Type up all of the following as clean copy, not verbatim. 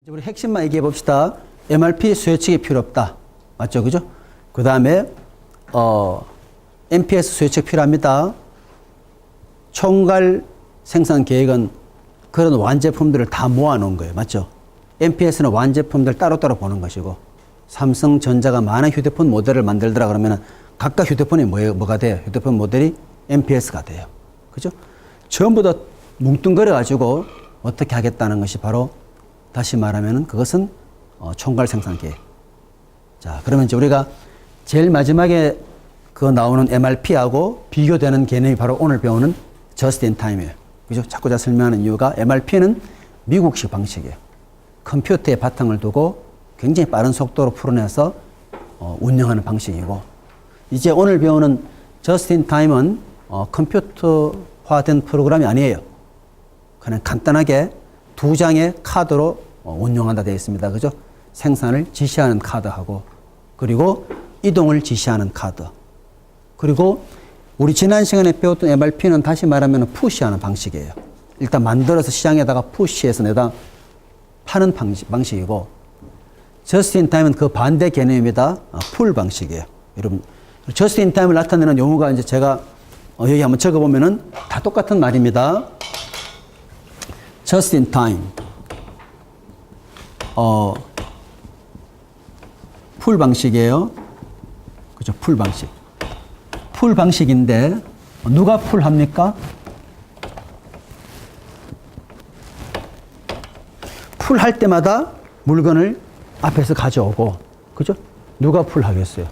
우리 핵심만 얘기해 봅시다. MRP 수요측이 필요 없다. 맞죠? 그죠? 그 다음에, MPS 수요측 필요합니다. 총괄 생산 계획은 그런 완제품들을 다 모아놓은 거예요. 맞죠? MPS는 완제품들 따로따로 보는 것이고, 삼성전자가 많은 휴대폰 모델을 만들더라 그러면 각각 휴대폰이 뭐가 돼요? 휴대폰 모델이 MPS가 돼요. 그죠? 전부 다 뭉뚱그려가지고 어떻게 하겠다는 것이 바로 다시 말하면 그것은 총괄 생산 계획. 자, 그러면 이제 우리가 제일 마지막에 그 나오는 MRP하고 비교되는 개념이 바로 오늘 배우는 Just in Time이에요. 그죠? 자꾸 제가 설명하는 이유가 MRP는 미국식 방식이에요. 컴퓨터에 바탕을 두고 굉장히 빠른 속도로 풀어내서 운영하는 방식이고, 이제 오늘 배우는 Just in Time은 컴퓨터화된 프로그램이 아니에요. 그냥 간단하게 두 장의 카드로 운용한다 되어 있습니다. 그죠? 생산을 지시하는 카드하고, 그리고 이동을 지시하는 카드. 그리고 우리 지난 시간에 배웠던 MRP는 다시 말하면 푸시하는 방식이에요. 일단 만들어서 시장에다가 푸시해서 내다 파는 방식이고, Just in Time은 그 반대 개념입니다. 풀 방식이에요. 여러분, Just in Time을 나타내는 용어가 이제 제가 여기 한번 적어보면은 다 똑같은 말입니다. Just in time. 풀 방식이에요. 그죠? 풀 방식. 풀 방식인데, 누가 풀 합니까? 풀 할 때마다 물건을 앞에서 가져오고, 그죠? 누가 풀 하겠어요?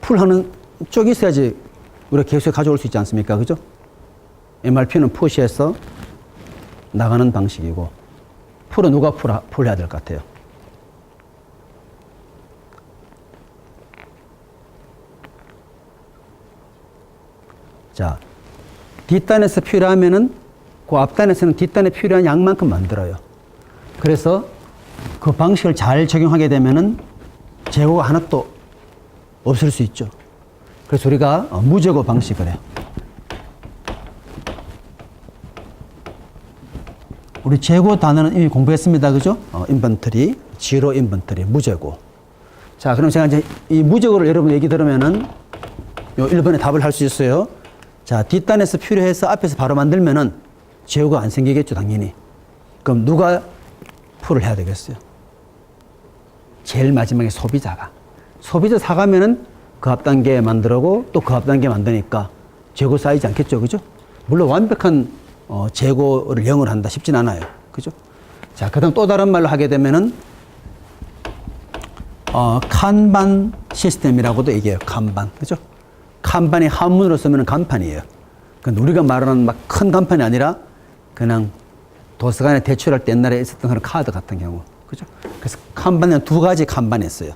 풀 하는 쪽이 있어야지 우리가 계속 가져올 수 있지 않습니까? 그죠? MRP는 푸시해서 나가는 방식이고, 풀은 누가 풀해야 될 것 같아요? 자, 뒷단에서 필요하면은 그 앞단에서는 뒷단에 필요한 양만큼 만들어요. 그래서 그 방식을 잘 적용하게 되면은 재고가 하나도 없을 수 있죠. 그래서 우리가 무재고 방식을 해요. 우리 재고 단어는 이미 공부했습니다. 그죠? 인벤터리, 지로 인벤터리, 무재고. 자, 그럼 제가 이제 이 무재고를 여러분 얘기 들으면은 요 1번에 답을 할 수 있어요. 자, 뒷단에서 필요해서 앞에서 바로 만들면은 재고가 안 생기겠죠, 당연히. 그럼 누가 풀을 해야 되겠어요? 제일 마지막에 소비자가. 소비자 사가면은 그 앞 단계에 만들고 또 그 앞 단계에 만드니까 재고 쌓이지 않겠죠, 그죠? 물론 완벽한 재고를 0을 한다 쉽진 않아요. 그죠? 자, 그 다음 또 다른 말로 하게 되면은, 칸반 시스템이라고도 얘기해요. 칸반. 그죠? 칸반이 한문으로 쓰면 간판이에요. 근데 우리가 말하는 막 큰 간판이 아니라 그냥 도서관에 대출할 때 옛날에 있었던 그런 카드 같은 경우. 그죠? 그래서 칸반에는 두 가지 칸반이 있어요.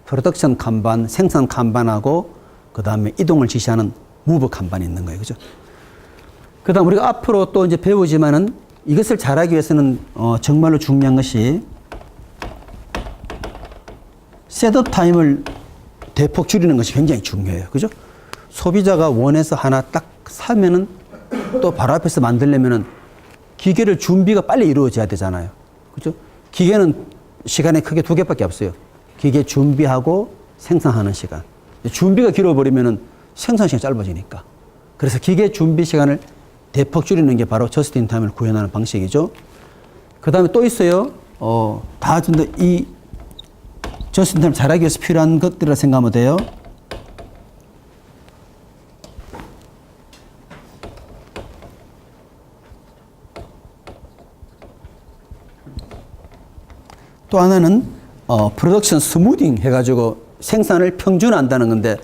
프로덕션 칸반, 생산 칸반하고 그 다음에 이동을 지시하는 무브 칸반이 있는 거예요. 그죠? 그 다음 우리가 앞으로 또 이제 배우지만은 이것을 잘하기 위해서는 정말로 중요한 것이 셋업 타임을 대폭 줄이는 것이 굉장히 중요해요. 그죠? 소비자가 원해서 하나 딱 사면은 또 바로 앞에서 만들려면은 기계를 준비가 빨리 이루어져야 되잖아요. 그죠? 기계는 시간이 크게 두 개밖에 없어요. 기계 준비하고 생산하는 시간. 준비가 길어버리면은 생산 시간이 짧아지니까. 그래서 기계 준비 시간을 대폭 줄이는 게 바로 저스트 인 타임을 구현하는 방식이죠. 그 다음에 또 있어요. 다 준다. 이 저스트 인 타임을 잘하기 위해서 필요한 것들이라 생각하면 돼요. 또 하나는 프로덕션 스무딩 해가지고 생산을 평준화한다는 건데,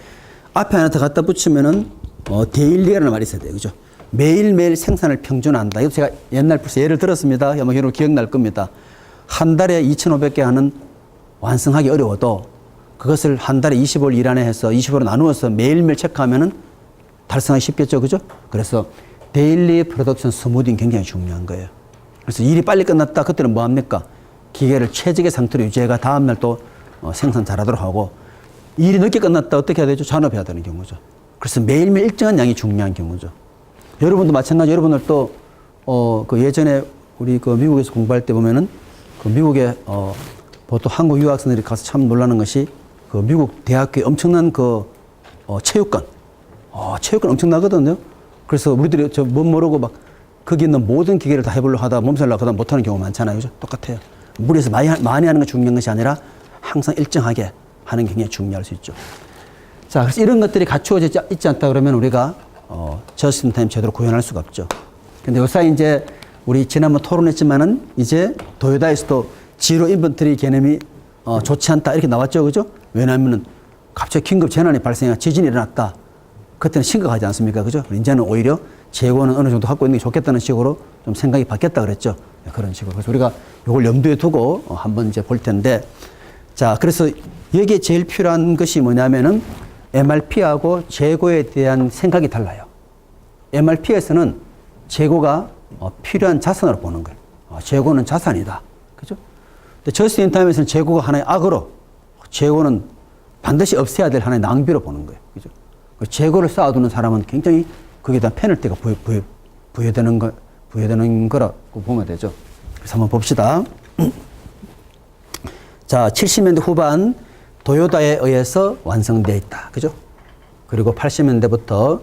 앞에 하나 더 갖다 붙이면은 데일리라는 말이 있어야 돼요. 그죠? 매일매일 생산을 평준화한다. 이거 제가 옛날 벌써 예를 들었습니다. 아마 여러분 기억날 겁니다. 한 달에 2,500개 하는 완성하기 어려워도 그것을 한 달에 20월 일 안에 해서 20월로 나누어서 매일매일 체크하면은 달성하기 쉽겠죠. 그죠? 그래서 데일리 프로덕션 스무딩 굉장히 중요한 거예요. 그래서 일이 빨리 끝났다. 그때는 뭐 합니까? 기계를 최적의 상태로 유지해가 다음날 또 생산 잘하도록 하고, 일이 늦게 끝났다. 어떻게 해야 되죠? 잔업해야 되는 경우죠. 그래서 매일매일 일정한 양이 중요한 경우죠. 여러분도 마찬가지. 여러분들도 그 예전에 우리 그 미국에서 공부할 때 보면은 그 미국에 보통 한국 유학생들이 가서 참 놀라는 것이 그 미국 대학교에 엄청난 그 체육관, 체육관 엄청나거든요. 그래서 우리들이 저 못 모르고 막 거기 있는 모든 기계를 다 해보려고 하다 몸살나고 하다 못하는 경우 많잖아요. 그죠? 똑같아요. 무리해서 많이 하는 게 중요한 것이 아니라 항상 일정하게 하는 게 굉장히 중요할 수 있죠. 자, 그래서 이런 것들이 갖추어져 있지 않다 그러면 우리가 저스트 타임 제대로 구현할 수가 없죠. 근데 요사 이제 우리 지난번 토론했지만은 이제 도요타에서도 지로 인벤토리 개념이 좋지 않다 이렇게 나왔죠. 그죠? 왜냐하면은 갑자기 긴급 재난이 발생해 지진이 일어났다. 그때는 심각하지 않습니까? 그죠? 이제는 오히려 재고는 어느 정도 갖고 있는 게 좋겠다는 식으로 좀 생각이 바뀌었다 그랬죠. 그런 식으로. 그래서 우리가 이걸 염두에 두고 한번 이제 볼 텐데, 자, 그래서 여기에 제일 필요한 것이 뭐냐면은 MRP하고 재고에 대한 생각이 달라요. MRP에서는 재고가 필요한 자산으로 보는 거예요. 재고는 자산이다. 그죠? 근데 저스트 인 타임에서는 재고가 하나의 악으로, 재고는 반드시 없애야 될 하나의 낭비로 보는 거예요. 그죠? 재고를 쌓아두는 사람은 굉장히 거기에 대한 페널티가 부여되는 거라고 보면 되죠. 그래서 한번 봅시다. 자, 70년대 후반 도요타에 의해서 완성되어 있다. 그죠? 그리고 80년대부터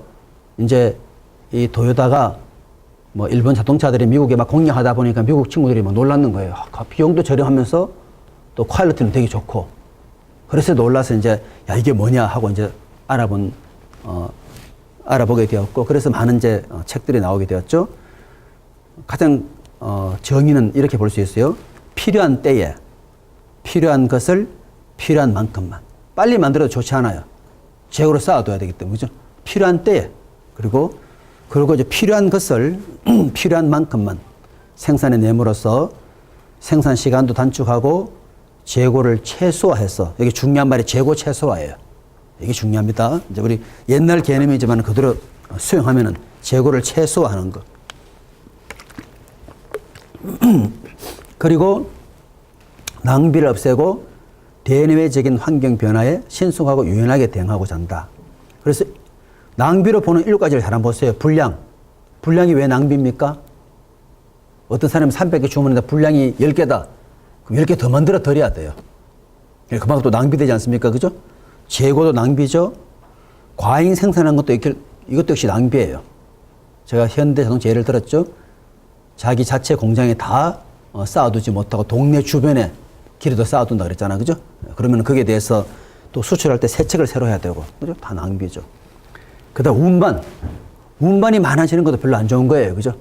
이제 이 도요타가 뭐 일본 자동차들이 미국에 막 공략하다 보니까 미국 친구들이 막 놀랐는 거예요. 비용도 저렴하면서 또 퀄리티는 되게 좋고. 그래서 놀라서 이제 야, 이게 뭐냐 하고 이제 알아보게 되었고, 그래서 많은 이제 책들이 나오게 되었죠. 가장 정의는 이렇게 볼 수 있어요. 필요한 때에 필요한 것을 필요한 만큼만. 빨리 만들어도 좋지 않아요. 재고로 쌓아둬야 되기 때문에. 그죠? 필요한 때에. 그리고 이제 필요한 것을 필요한 만큼만 생산해 내므로써 생산 시간도 단축하고 재고를 최소화해서, 여기 중요한 말이 재고 최소화예요. 이게 중요합니다. 이제 우리 옛날 개념이지만 그대로 수용하면은 재고를 최소화하는 것. 그리고 낭비를 없애고 대내외적인 환경 변화에 신속하고 유연하게 대응하고자 한다. 그래서 낭비로 보는 7가지를 잘 한번 보세요. 분량. 분량이 왜 낭비입니까? 어떤 사람이 300개 주문했는데 분량이 10개다. 그럼 10개 더 만들어 드려야 돼요. 그만큼 또 낭비되지 않습니까? 그죠? 재고도 낭비죠. 과잉 생산한 것도 이것도 역시 낭비예요. 제가 현대자동차 예를 들었죠. 자기 자체 공장에 다 쌓아두지 못하고 동네 주변에 길에도 쌓아둔다 그랬잖아. 그죠? 그러면 거기에 대해서 또 수출할 때 새 책을 새로 해야 되고. 그죠? 다 낭비죠. 그 다음 운반. 운반이 많아지는 것도 별로 안 좋은 거예요. 그죠?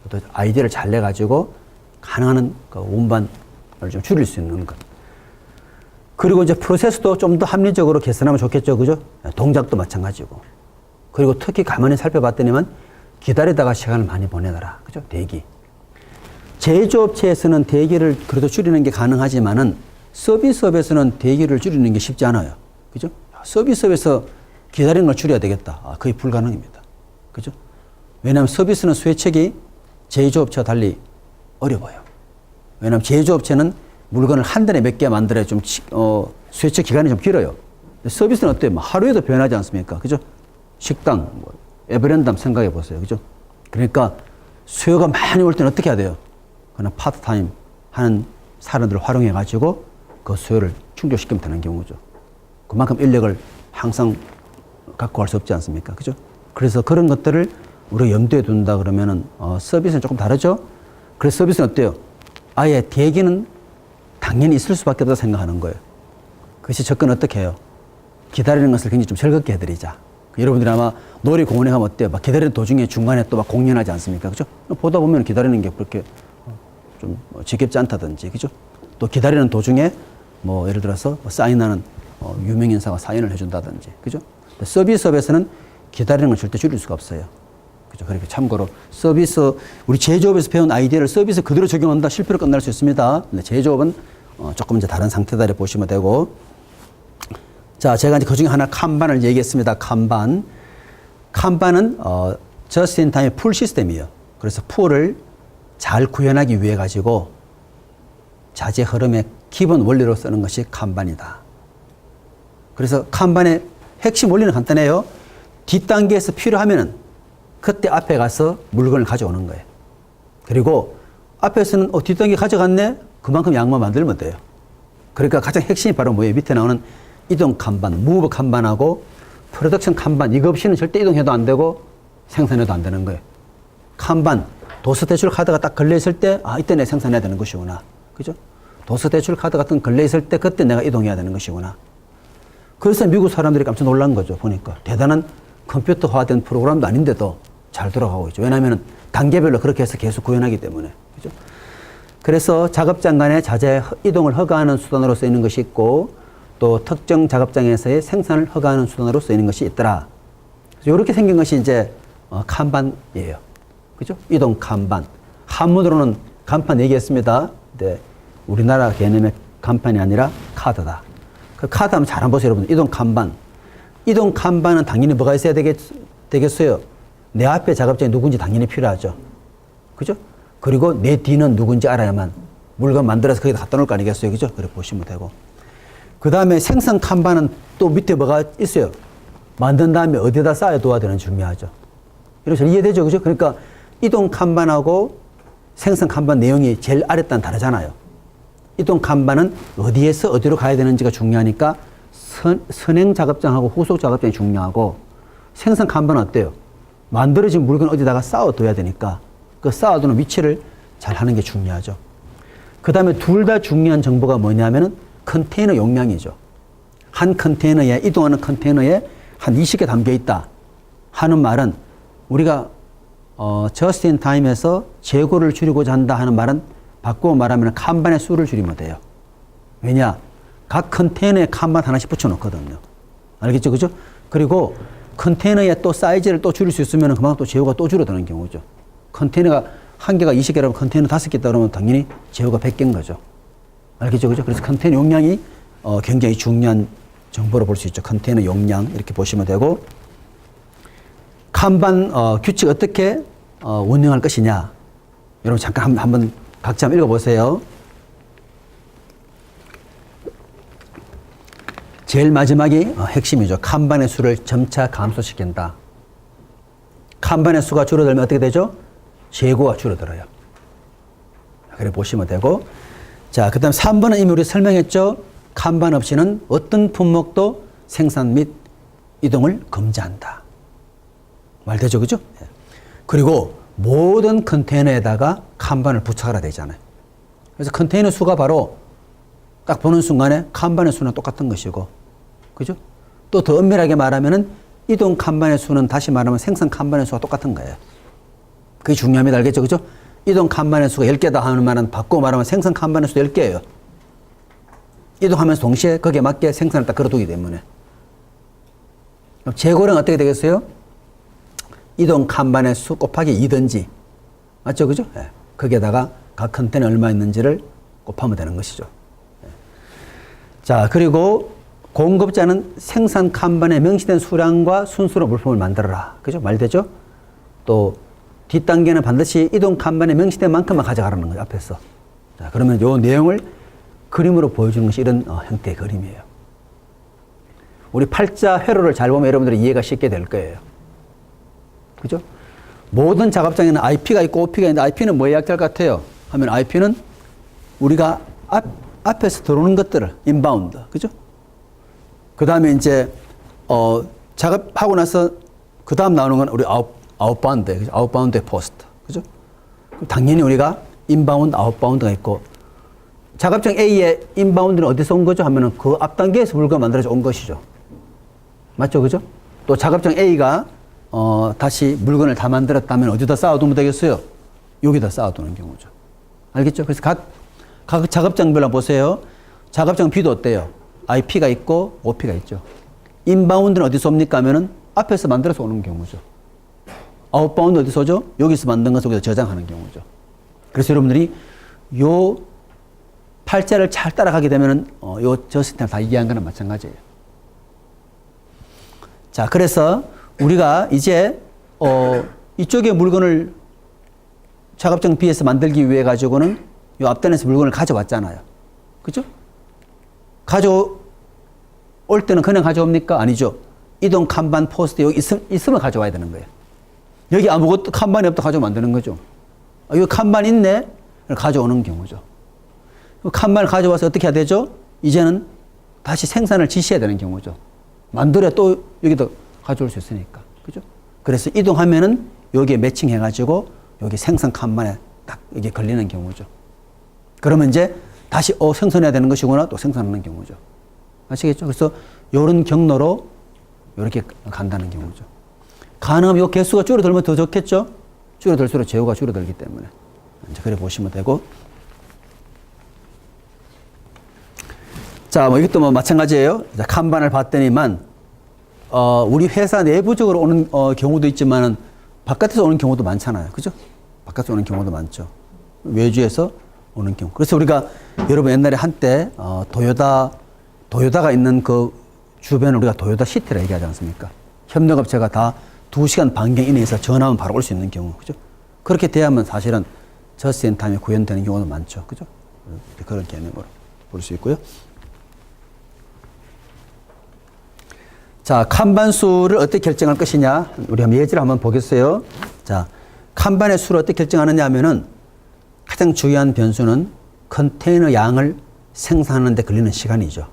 또 아이디어를 잘 내가지고 가능한 그 운반을 좀 줄일 수 있는 것. 그리고 이제 프로세스도 좀 더 합리적으로 개선하면 좋겠죠. 그죠? 동작도 마찬가지고. 그리고 특히 가만히 살펴봤더니만 기다리다가 시간을 많이 보내더라. 그죠? 대기. 제조업체에서는 대기를 그래도 줄이는 게 가능하지만은 서비스업에서는 대기를 줄이는 게 쉽지 않아요. 그죠? 서비스업에서 기다리는 걸 줄여야 되겠다. 거의 불가능입니다. 그죠? 왜냐하면 서비스는 수혜책이 제조업체와 달리 어려워요. 왜냐하면 제조업체는 물건을 한 달에 몇 개 만들어야 좀, 수혜책 기간이 좀 길어요. 서비스는 어때요? 하루에도 변하지 않습니까? 그죠? 식당, 에버랜드 생각해 보세요. 그죠? 그러니까 수요가 많이 올 때는 어떻게 해야 돼요? 그냥 파트타임 하는 사람들을 활용해 가지고 그 수요를 충족시키면 되는 경우죠. 그만큼 인력을 항상 갖고 갈 수 없지 않습니까? 그죠? 그래서 그런 것들을 우리가 염두에 둔다 그러면은, 서비스는 조금 다르죠? 그래서 서비스는 어때요? 아예 대기는 당연히 있을 수밖에 없다고 생각하는 거예요. 그것이 접근 어떻게 해요? 기다리는 것을 굉장히 좀 즐겁게 해드리자. 여러분들이 아마 놀이공원에 가면 어때요? 막 기다리는 도중에 중간에 또 막 공연하지 않습니까? 그죠? 보다 보면 기다리는 게 그렇게 좀 지겹지 않다든지, 그죠? 또 기다리는 도중에 뭐 예를 들어서 사인하는 유명인사가 사인을 해준다든지, 그죠? 서비스업에서는 기다리는 걸 절대 줄일 수가 없어요. 그죠? 그러니까 참고로 서비스, 우리 제조업에서 배운 아이디어를 서비스 그대로 적용한다 실패로 끝날 수 있습니다. 근데 제조업은 조금 이제 다른 상태다 이렇게 보시면 되고. 자, 제가 이제 그 중에 하나 칸반을 얘기했습니다. 칸반. 칸반은 just in time 풀 시스템이에요. 그래서 풀을 잘 구현하기 위해 가지고 자재 흐름의 기본 원리로 쓰는 것이 칸반이다. 그래서 칸반의 핵심 원리는 간단해요. 뒷단계에서 필요하면은 그때 앞에 가서 물건을 가져오는 거예요. 그리고 앞에서는 뒷단계 가져갔네? 그만큼 양만 만들면 돼요. 그러니까 가장 핵심이 바로 뭐예요? 밑에 나오는 이동 칸반, 무브 칸반하고 프로덕션 칸반, 이거 없이는 절대 이동해도 안 되고 생산해도 안 되는 거예요. 칸반, 도서 대출 카드가 딱 걸려있을 때, 이때 내가 생산해야 되는 것이구나. 그죠? 도서 대출 카드 같은 거 걸려있을 때, 그때 내가 이동해야 되는 것이구나. 그래서 미국 사람들이 깜짝 놀란 거죠. 보니까. 대단한 컴퓨터화된 프로그램도 아닌데도 잘 돌아가고 있죠. 왜냐하면 단계별로 그렇게 해서 계속 구현하기 때문에. 그죠? 그래서 작업장 간의 자재 이동을 허가하는 수단으로 쓰이는 것이 있고, 또 특정 작업장에서의 생산을 허가하는 수단으로 쓰이는 것이 있더라. 이렇게 생긴 것이 이제 칸반이에요. 그죠? 이동 칸반. 한문으로는 간판 얘기했습니다. 근데 우리나라 개념의 간판이 아니라 카드다. 그 카드 한번 잘 한번 보세요, 여러분. 이동 칸반. 이동 칸반은 당연히 뭐가 있어야 되겠어요? 내 앞에 작업장이 누군지 당연히 필요하죠. 그죠? 그리고 내 뒤는 누군지 알아야만 물건 만들어서 거기다 갖다 놓을 거 아니겠어요? 그죠? 그렇게 보시면 되고. 그 다음에 생산 칸반은 또 밑에 뭐가 있어요? 만든 다음에 어디다 쌓아둬야 되는 중요하죠. 이렇게 이해되죠? 그죠? 그러니까 이동 칸반하고 생산 칸반 내용이 제일 아래 단은 다르잖아요. 이동 칸반은 어디에서 어디로 가야 되는지가 중요하니까 선행 작업장하고 후속 작업장이 중요하고, 생산 칸반은 어때요? 만들어진 물건 어디다가 쌓아둬야 되니까 그 쌓아두는 위치를 잘 하는 게 중요하죠. 그 다음에 둘 다 중요한 정보가 뭐냐면은 컨테이너 용량이죠. 한 컨테이너에, 이동하는 컨테이너에 한 20개 담겨 있다 하는 말은, 우리가 just in time에서 재고를 줄이고자 한다 하는 말은 바꾸어 말하면 칸반의 수를 줄이면 돼요. 왜냐? 각 컨테이너에 칸반 하나씩 붙여놓거든요. 알겠죠? 그죠? 그리고 컨테이너의 또 사이즈를 또 줄일 수 있으면 그만큼 또 재고가 또 줄어드는 경우죠. 컨테이너가 한 개가 20개라면 컨테이너 5개 있다 그러면 당연히 재고가 100개인 거죠. 알겠죠? 그죠? 그래서 컨테이너 용량이 굉장히 중요한 정보로 볼 수 있죠. 컨테이너 용량 이렇게 보시면 되고, 칸반 규칙 어떻게 운영할 것이냐. 여러분 잠깐 한번 각자 한번 읽어보세요. 제일 마지막이 핵심이죠. 칸반의 수를 점차 감소시킨다. 칸반의 수가 줄어들면 어떻게 되죠? 재고가 줄어들어요. 그래 보시면 되고, 자, 그 다음 3번은 이미 우리 설명했죠. 칸반 없이는 어떤 품목도 생산 및 이동을 금지한다. 말되죠, 그죠? 그리고 모든 컨테이너에다가 칸반을 부착하라 되잖아요. 그래서 컨테이너 수가 바로 딱 보는 순간에 칸반의 수는 똑같은 것이고, 그죠? 또 더 엄밀하게 말하면은 이동 칸반의 수는 다시 말하면 생산 칸반의 수가 똑같은 거예요. 그게 중요합니다. 알겠죠? 그죠? 이동 칸반의 수가 10개다 하는 말은 바꾸어 말하면 생산 칸반의 수도 10개예요. 이동하면서 동시에 거기에 맞게 생산을 딱 걸어두기 때문에. 그럼 재고量어떻게 되겠어요? 이동 칸반의 수 곱하기 2든지. 맞죠? 그죠? 네. 거기에다가 각 컨테이너 얼마 있는지를 곱하면 되는 것이죠. 네. 자, 그리고 공급자는 생산 칸반에 명시된 수량과 순서로 물품을 만들어라. 그죠? 말되죠? 또 뒷단계는 반드시 이동 칸반에 명시된 만큼만 가져가라는 거예요. 앞에서. 자, 그러면 요 내용을 그림으로 보여주는 것이 이런 형태의 그림이에요. 우리 팔자 회로를 잘 보면 여러분들이 이해가 쉽게 될 거예요. 그죠? 모든 작업장에는 IP가 있고 OP가 있는데, IP는 뭐의 약자일 것 같아요? 하면 IP는 우리가 앞에서 들어오는 것들을 인바운드. 그죠? 그 다음에 이제 작업하고 나서 그 다음 나오는 건 우리 아웃바운드, 아웃바운드의 포스트. 그죠? 당연히 우리가 인바운드, 아웃바운드가 있고, 작업장 A의 인바운드는 어디서 온 거죠? 하면은 그 앞 단계에서 물건 만들어져 온 것이죠. 맞죠? 그죠? 또 작업장 A가 다시 물건을 다 만들었다면 어디다 쌓아두면 되겠어요? 여기다 쌓아두는 경우죠. 알겠죠? 그래서 각 작업장별로 보세요. 작업장 B도 어때요? IP가 있고 OP가 있죠. 인바운드는 어디서 옵니까? 하면은 앞에서 만들어서 오는 경우죠. 아웃바운드 어디서 오죠? 여기서 만든 것을 여기서 저장하는 경우죠. 그래서 여러분들이 요 팔자를 잘 따라가게 되면은 요 저스템 다 이해한 거는 마찬가지예요. 자, 그래서 우리가 이제 이쪽에 물건을 작업장 B에서 만들기 위해 가지고는 요 앞단에서 물건을 가져왔잖아요. 그죠? 가져올 때는 그냥 가져옵니까? 아니죠. 이동 칸반 포스트 여기 있으면 가져와야 되는 거예요. 여기 아무것도 칸반이 없다 가져오면 안 되는 거죠. 여기 칸반 있네? 가져오는 경우죠. 칸반을 가져와서 어떻게 해야 되죠? 이제는 다시 생산을 지시해야 되는 경우죠. 만들어야 또 여기다 가져올 수 있으니까. 그죠? 그래서 이동하면은 여기에 매칭해가지고 여기 생산 칸반에 딱 이게 걸리는 경우죠. 그러면 이제 다시 생산해야 되는 것이구나 또 생산하는 경우죠. 아시겠죠? 그래서 이런 경로로 이렇게 간다는 경우죠. 가능하면 이 개수가 줄어들면 더 좋겠죠? 줄어들수록 제호가 줄어들기 때문에. 이제 그래 보시면 되고. 자, 뭐 이것도 뭐 마찬가지예요. 칸반을 봤더니만, 우리 회사 내부적으로 오는 경우도 있지만은 바깥에서 오는 경우도 많잖아요. 그죠? 바깥에서 오는 경우도 많죠. 외주에서 오는 경우. 그래서 우리가 여러분 옛날에 한때, 도요다가 있는 그 주변을 우리가 도요다 시티라 얘기하지 않습니까? 협력업체가 다 2시간 반경 이내에서 전화하면 바로 올 수 있는 경우. 그죠? 그렇게 돼야만 사실은 저스앤타임에 구현되는 경우도 많죠. 그죠? 그런 개념으로 볼 수 있고요. 자, 칸반 수를 어떻게 결정할 것이냐. 우리 한번 예제를 한번 보겠어요. 자, 칸반의 수를 어떻게 결정하느냐 하면은 가장 중요한 변수는 컨테이너 양을 생산하는 데 걸리는 시간이죠.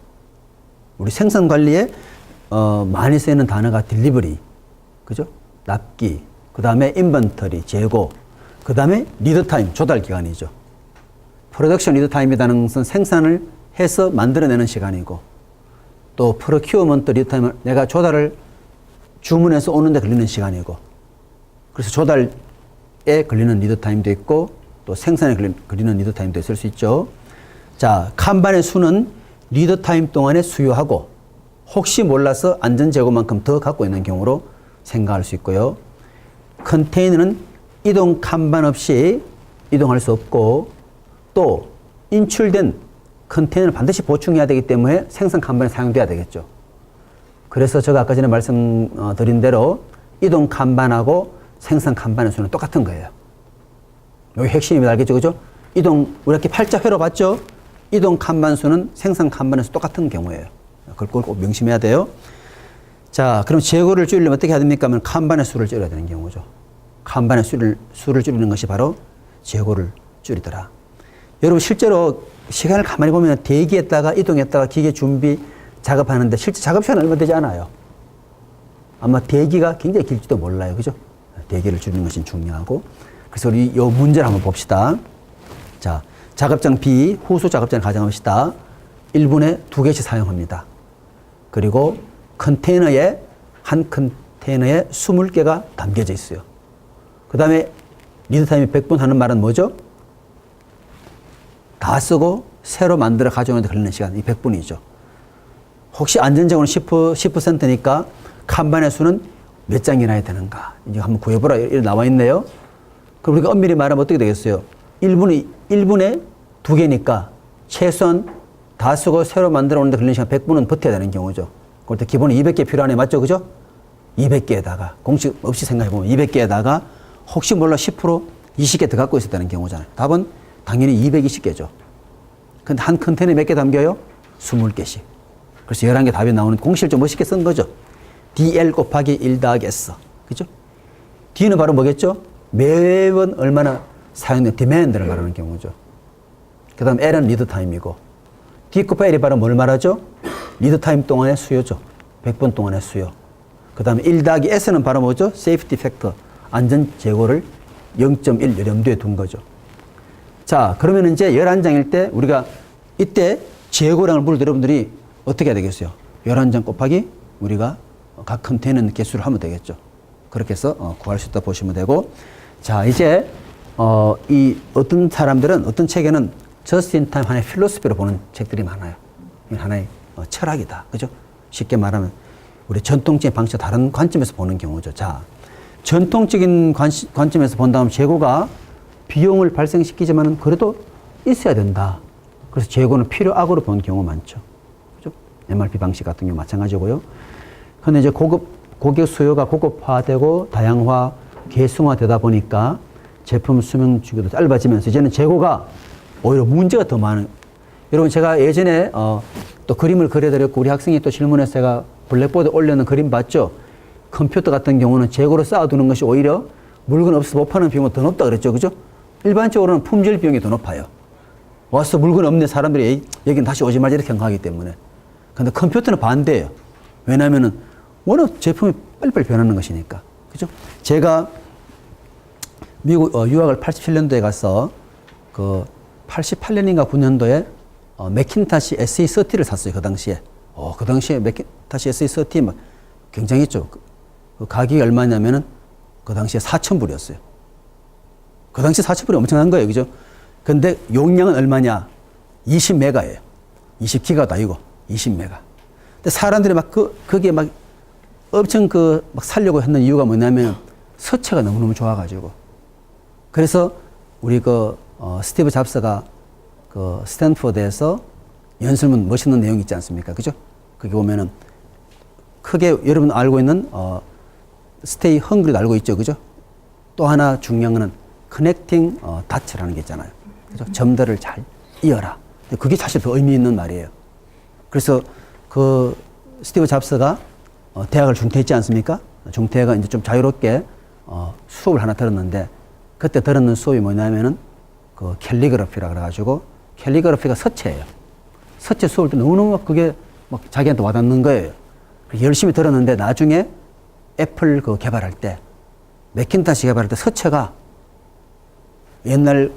우리 생산 관리에 많이 쓰이는 단어가 딜리버리, 그죠? 납기, 그 다음에 인벤터리, 재고, 그 다음에 리드 타임, 조달 기간이죠. 프로덕션 리드 타임이라는 것은 생산을 해서 만들어내는 시간이고, 또 프로큐어먼트 리드 타임은 내가 조달을 주문해서 오는데 걸리는 시간이고, 그래서 조달에 걸리는 리드 타임도 있고, 또 생산에 걸리는 리드 타임도 있을 수 있죠. 자, 칸반의 수는 리드 타임 동안에 수요하고, 혹시 몰라서 안전 재고만큼 더 갖고 있는 경우로 생각할 수 있고요. 컨테이너는 이동 칸반 없이 이동할 수 없고, 또 인출된 컨테이너를 반드시 보충해야 되기 때문에 생산 칸반이 사용돼야 되겠죠. 그래서 제가 아까 전에 말씀드린 대로 이동 칸반하고 생산 칸반의 수는 똑같은 거예요. 여기 핵심입니다. 알겠죠? 그죠? 우리 이렇게 팔자회로 봤죠? 이동 칸반 수는 생산 칸반의 수 똑같은 경우예요. 그걸 꼭 명심해야 돼요. 자, 그럼 재고를 줄이려면 어떻게 해야 됩니까? 하면 칸반의 수를 줄여야 되는 경우죠. 칸반의 수를 줄이는 것이 바로 재고를 줄이더라. 여러분 실제로 시간을 가만히 보면 대기했다가 이동했다가 기계 준비 작업하는데 실제 작업 시간은 얼마 되지 않아요. 아마 대기가 굉장히 길지도 몰라요. 그죠? 대기를 줄이는 것이 중요하고. 그래서 우리 이 문제를 한번 봅시다. 자, 작업장 B, 후수 작업장을 가정합시다. 1분에 2개씩 사용합니다. 그리고 한 컨테이너에 20개가 담겨져 있어요. 그 다음에 리드타임이 100분 하는 말은 뭐죠? 다 쓰고 새로 만들어 가져오는데 걸리는 시간이 100분이죠. 혹시 안전적으로는 10%니까 칸반의 수는 몇 장이나 해야 되는가? 이제 한번 구해보라. 이렇게 나와 있네요. 그럼 우리가 엄밀히 말하면 어떻게 되겠어요? 1분에 2개니까 최소한 다 쓰고 새로 만들어 오는데 걸리는 시간 100분은 버텨야 되는 경우죠. 그럴 때 기본에 200개 필요하네. 맞죠? 그죠? 200개에다가, 공식 없이 생각해보면 200개에다가 혹시 몰라 10%, 20개 더 갖고 있었다는 경우잖아요. 답은 당연히 220개죠. 근데 한 컨테이너에 몇 개 담겨요? 20개씩. 그래서 11개 답이 나오는 공식을 좀 멋있게 쓴 거죠. DL 곱하기 1 더하기 S. 그죠? D는 바로 뭐겠죠? 매번 얼마나 사용된 디맨드를 말하는 경우죠. 그 다음 L은 리드 타임이고, D 곱하기 L이 바로 뭘 말하죠? 리드 타임 동안의 수요죠. 100분 동안의 수요. 그 다음에 1 더하기 S는 바로 뭐죠? 세이프티 팩터. 안전 재고를 0.1 염두에 둔 거죠. 자, 그러면 이제 11장일 때 우리가 이때 재고량을 물 여러분들이 어떻게 해야 되겠어요? 11장 곱하기 우리가 각 컨테이너 개수를 하면 되겠죠. 그렇게 해서 구할 수 있다 보시면 되고. 자, 이제 이 어떤 사람들은 어떤 책에는 저스트 인 타임 하나의 필로소피로 보는 책들이 많아요. 하나의 철학이다. 그죠? 쉽게 말하면 우리 전통적인 방식과 다른 관점에서 보는 경우죠. 자, 전통적인 관점에서 본다면 재고가 비용을 발생시키지만 그래도 있어야 된다. 그래서 재고는 필요악으로 본 경우 많죠. 그죠? MRP 방식 같은 경우 마찬가지고요. 그런데 이제 고객 수요가 고급화되고 다양화, 계승화되다 보니까 제품 수명 주기도 짧아지면서 이제는 재고가 오히려 문제가 더 많은. 여러분 제가 예전에 또 그림을 그려드렸고 우리 학생이 또 질문해서 제가 블랙보드에 올려놓은 그림 봤죠? 컴퓨터 같은 경우는 재고로 쌓아두는 것이 오히려 물건 없어서 못 파는 비용은 더 높다 그랬죠. 그죠? 일반적으로는 품질 비용이 더 높아요. 와서 물건 없는 사람들이 여기는 다시 오지 말자 이렇게 생각하기 때문에. 근데 컴퓨터는 반대예요. 왜냐하면은 워낙 제품이 빨리빨리 변하는 것이니까. 그죠? 제가 미국 유학을 87년도에 가서 그 88년인가 9년도에 맥킨타시 SE30를 샀어요. 그 당시에. 그 당시에 맥킨타시 SE30 막 굉장했죠. 그 가격이 얼마냐면은 그 당시에 4,000불이었어요. 그 당시 4,000불이 엄청난 거예요. 그죠? 근데 용량은 얼마냐? 20메가예요. 20기가도 아니고 20메가. 근데 사람들이 막 거기에 막 엄청 막 살려고 했는 이유가 뭐냐면 서체가 너무너무 좋아가지고. 그래서 우리 스티브 잡스가 그 스탠포드에서 연설문 멋있는 내용이 있지 않습니까? 그죠? 거기 보면은 크게 여러분 알고 있는 스테이 헝그리도 알고 있죠. 그죠? 또 하나 중요한 거는 커넥팅 다츠라는 게 있잖아요. 그죠? 점들을 잘 이어라. 그게 사실 더 의미 있는 말이에요. 그래서 그 스티브 잡스가 대학을 중퇴했지 않습니까? 중퇴가 이제 좀 자유롭게 수업을 하나 들었는데 그때 들었는 수업이 뭐냐면은 그 캘리그래피라 그래가지고 캘리그래피가 서체예요. 서체 수업을 때 너무너무 그게 막 자기한테 와닿는 거예요. 열심히 들었는데 나중에 애플 그 개발할 때 맥킨타시 개발할 때 서체가 옛날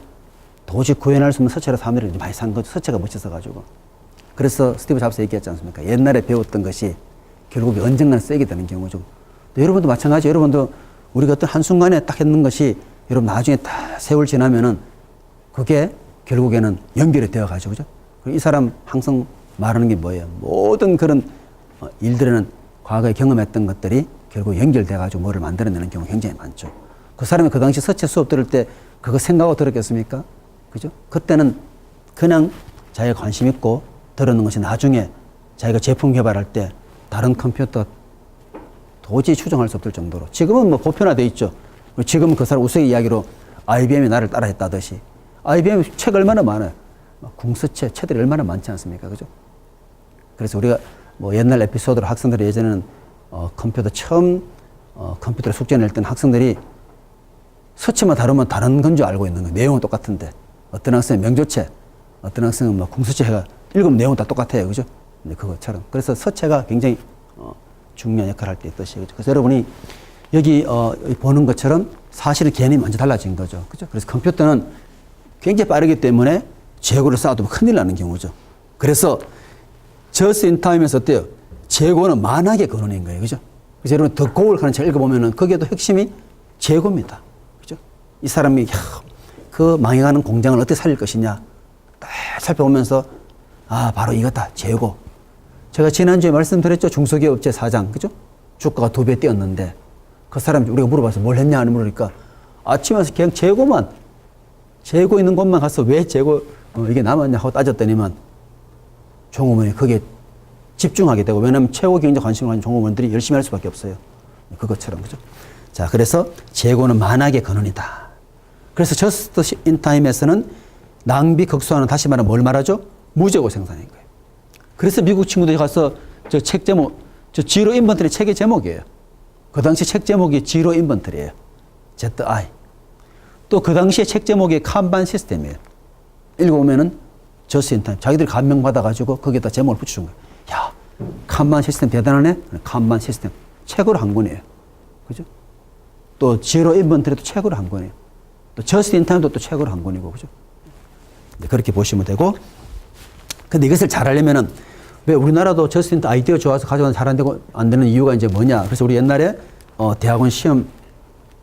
도저히 구현할 수 없는 서체로 사람들이 많이 산 거죠. 서체가 멋있어가지고. 그래서 스티브 잡스 얘기했지 않습니까? 옛날에 배웠던 것이 결국에 언젠가는 쓰게 되는 경우죠. 여러분도 마찬가지. 여러분도 우리가 어떤 한순간에 딱 했는 것이 여러분 나중에 다 세월 지나면은 그게 결국에는 연결이 되어가지고, 그죠? 이 사람 항상 말하는 게 뭐예요? 모든 그런 일들에는 과거에 경험했던 것들이 결국 연결돼가지고 뭐를 만들어내는 경우가 굉장히 많죠. 그 사람이 그 당시 서체 수업 들을 때 그거 생각하고 들었겠습니까? 그죠? 그때는 그냥 자기가 관심 있고 들었는 것이 나중에 자기가 제품 개발할 때 다른 컴퓨터 도저히 추정할 수 없을 정도로. 지금은 뭐 보편화되어 있죠. 지금은 그 사람 우스갯 이야기로 IBM이 나를 따라 했다듯이. IBM 책 얼마나 많아요. 궁서체, 책들이 얼마나 많지 않습니까? 그죠? 그래서 우리가 뭐 옛날 에피소드로 학생들이 예전에는 컴퓨터 처음 컴퓨터를 숙제 낼 때는 학생들이 서체만 다르면 다른 건 줄 알고 있는 거예요. 내용은 똑같은데. 어떤 학생은 명조체, 어떤 학생은 뭐 궁서체 해가 읽으면 내용은 다 똑같아요. 그죠? 근데 그것처럼. 그래서 서체가 굉장히 중요한 역할을 할 때 있듯이. 그죠? 그래서 여러분이 여기 보는 것처럼 사실은 개념이 완전 달라진 거죠. 그죠? 그래서 컴퓨터는 굉장히 빠르기 때문에 재고를 쌓아두면 큰일 나는 경우죠. 그래서 just in time에서 어때요? 재고는 만악의 근원인 거예요. 그죠? 그래서 여러분 더 고울 하는 책 읽어보면은 거기에도 핵심이 재고입니다. 그죠? 이 사람이 그 망해가는 공장을 어떻게 살릴 것이냐 딱 살펴보면서 바로 이거다. 재고. 제가 지난주에 말씀드렸죠. 중소기업체 사장. 그죠? 주가가 2배 뛰었는데 그 사람 우리가 물어봐서 뭘 했냐 안 물으니까 아침에 와서 그냥 재고 있는 곳만 가서 왜 재고 이게 남았냐 하고 따졌더니만 종업원이 거기에 집중하게 되고, 왜냐하면 최고 경제 관심을 가진 종업원들이 열심히 할 수밖에 없어요. 그것처럼. 그죠? 자, 그래서 재고는 만악의 근원이다. 그래서 just in time에서는 낭비 극소화는 다시 말하면 뭘 말하죠? 무재고 생산인 거예요. 그래서 미국 친구들이 가서 저 책 제목, 저 지로 인벤터리 책의 제목이에요. 그 당시 책 제목이 지로 인벤터리예요. ZI. 또 그 당시에 책 제목이 칸반 시스템이에요. 읽어보면은 just in time. 자기들이 감명 받아가지고 거기에다 제목을 붙여준 거예요. 야, 칸반 시스템 대단하네? 칸반 시스템. 책으로 한 권이에요. 그죠? 또 지로 인벤터리도 책으로 한 권이에요. 또 just in time도 또 책으로 한 권이고, 그죠? 그렇게 보시면 되고. 근데 이것을 잘하려면은 왜 우리나라도 just in time 아이디어 좋아서 가져가는 잘 안 되는 이유가 이제 뭐냐. 그래서 우리 옛날에 대학원 시험,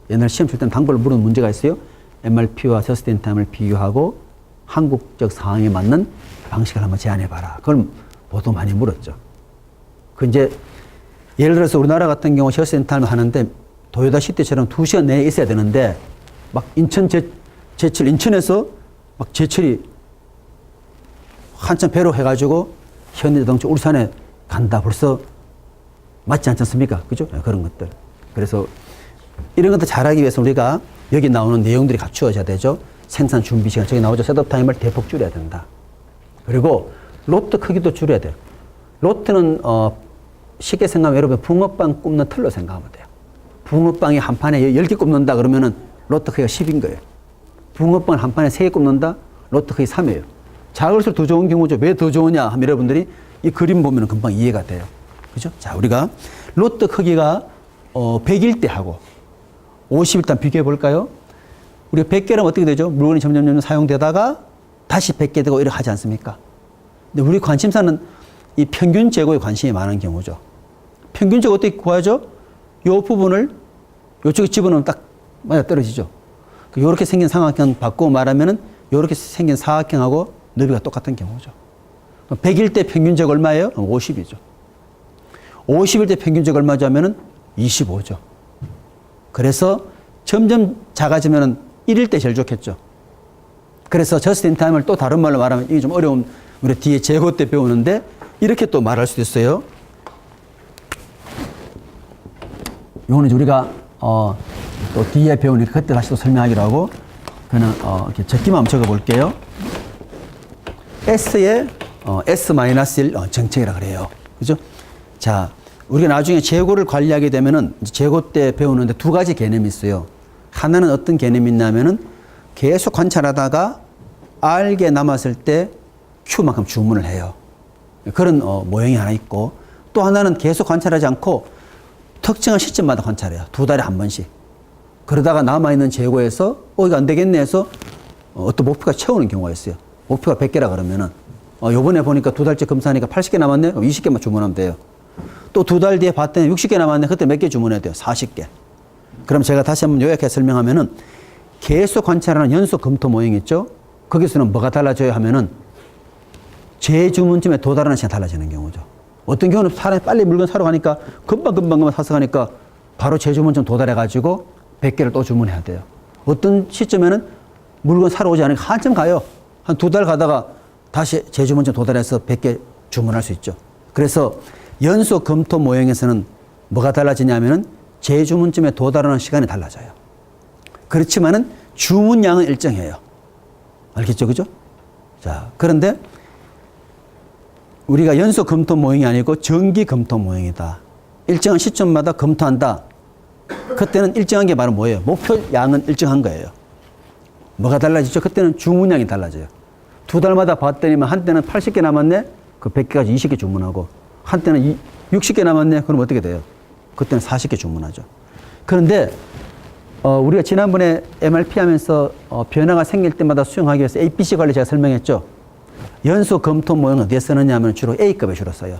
옛날 시험 칠 때는 당벌을 물은 문제가 있어요. MRP와 just in time을 비교하고 한국적 상황에 맞는 방식을 한번 제안해봐라. 그걸 보통 많이 물었죠. 그 이제 예를 들어서 우리나라 같은 경우 just in time 하는데 도요타 시티처럼 2시간 내에 있어야 되는데 막 인천 제철 인천에서 막 제철이 한참 배로 해가지고 현대자동차 울산에 간다. 벌써 맞지 않지 않습니까? 그죠? 그런 것들. 그래서 이런 것들 잘하기 위해서 우리가 여기 나오는 내용들이 갖추어져야 되죠. 생산 준비 시간, 저기 나오죠. 셋업 타임을 대폭 줄여야 된다. 그리고 로트 크기도 줄여야 돼요. 로트는 쉽게 생각하면 여러분 붕어빵 굽는 틀로 생각하면 돼요. 붕어빵이 한 판에 10개 굽는다 그러면은 로트 크기가 10인 거예요. 붕어빵을 한 판에 3개 굽는다? 로또 거의 3이에요. 작을수록 더 좋은 경우죠. 왜 더 좋으냐 하면 여러분들이 이 그림 보면 금방 이해가 돼요. 그죠? 자, 우리가 로또 크기가 100일 때 하고 50일 때 비교해 볼까요? 우리가 100개라면 어떻게 되죠? 물건이 점점 사용되다가 다시 100개 되고 이렇게 하지 않습니까? 근데 우리 관심사는 이 평균 재고에 관심이 많은 경우죠. 평균 재고 어떻게 구하죠? 이 부분을 이쪽에 집어넣으면 딱 맞아 떨어지죠. 이렇게 생긴 삼각형 바꾸고 말하면은 이렇게 생긴 사각형하고 너비가 똑같은 경우죠. 100일 때 평균 재고 얼마예요? 50이죠. 50일 때 평균 재고 얼마죠 하면은 25죠. 그래서 점점 작아지면은 1일 때 제일 좋겠죠. 그래서 저스트 인 타임을 또 다른 말로 말하면 이게 좀 어려운 우리 뒤에 재고 때 배우는데 이렇게 또 말할 수도 있어요. 요거는 우리가 또 뒤에 배우니까 그때 다시 또 설명하기로 하고 그냥 이렇게 적기만 한번 적어 볼게요. S의 S-1 정책이라 그래요. 그죠? 자, 우리가 나중에 재고를 관리하게 되면은 재고 때 배우는데 두 가지 개념이 있어요. 하나는 어떤 개념이 있냐면은 계속 관찰하다가 R게 남았을 때 Q만큼 주문을 해요. 그런 모형이 하나 있고 또 하나는 계속 관찰하지 않고 특정한 시점마다 관찰해요. 2달에 한 번씩. 그러다가 남아있는 재고에서 이거 안 되겠네 해서 어떤 목표가 채우는 경우가 있어요. 목표가 100개라 그러면은 요번에 보니까 2달째 검사하니까 80개 남았네? 그럼 20개만 주문하면 돼요. 또 2달 뒤에 봤더니 60개 남았네? 그때 몇 개 주문해야 돼요? 40개. 그럼 제가 다시 한번 요약해서 설명하면은 계속 관찰하는 연속 검토 모형 있죠? 거기서는 뭐가 달라져요 하면은 재주문쯤에 도달하는 시간이 달라지는 경우죠. 어떤 경우는 사람이 빨리 물건 사러 가니까 금방 사서 가니까 바로 재주문쯤 도달해가지고 100개를 또 주문해야 돼요. 어떤 시점에는 물건 사러 오지 않으니까 한참 가요. 한 2달 가다가 다시 재주문쯤 도달해서 100개 주문할 수 있죠. 그래서 연속 검토 모형에서는 뭐가 달라지냐면은 재주문쯤에 도달하는 시간이 달라져요. 그렇지만은 주문량은 일정해요. 알겠죠? 그죠? 자, 그런데 우리가 연속 검토 모형이 아니고 정기 검토 모형이다. 일정한 시점마다 검토한다. 그때는 일정한 게 바로 뭐예요? 목표 양은 일정한 거예요. 뭐가 달라지죠? 그때는 주문량이 달라져요. 2달마다 봤더니만 한때는 80개 남았네? 그 100개까지 20개 주문하고 한때는 60개 남았네? 그럼 어떻게 돼요? 그때는 40개 주문하죠. 그런데 우리가 지난번에 MRP 하면서 변화가 생길 때마다 수용하기 위해서 ABC 관리 제가 설명했죠. 연속 검토 모형은 어디에 쓰느냐 하면 주로 A급에 주로 써요.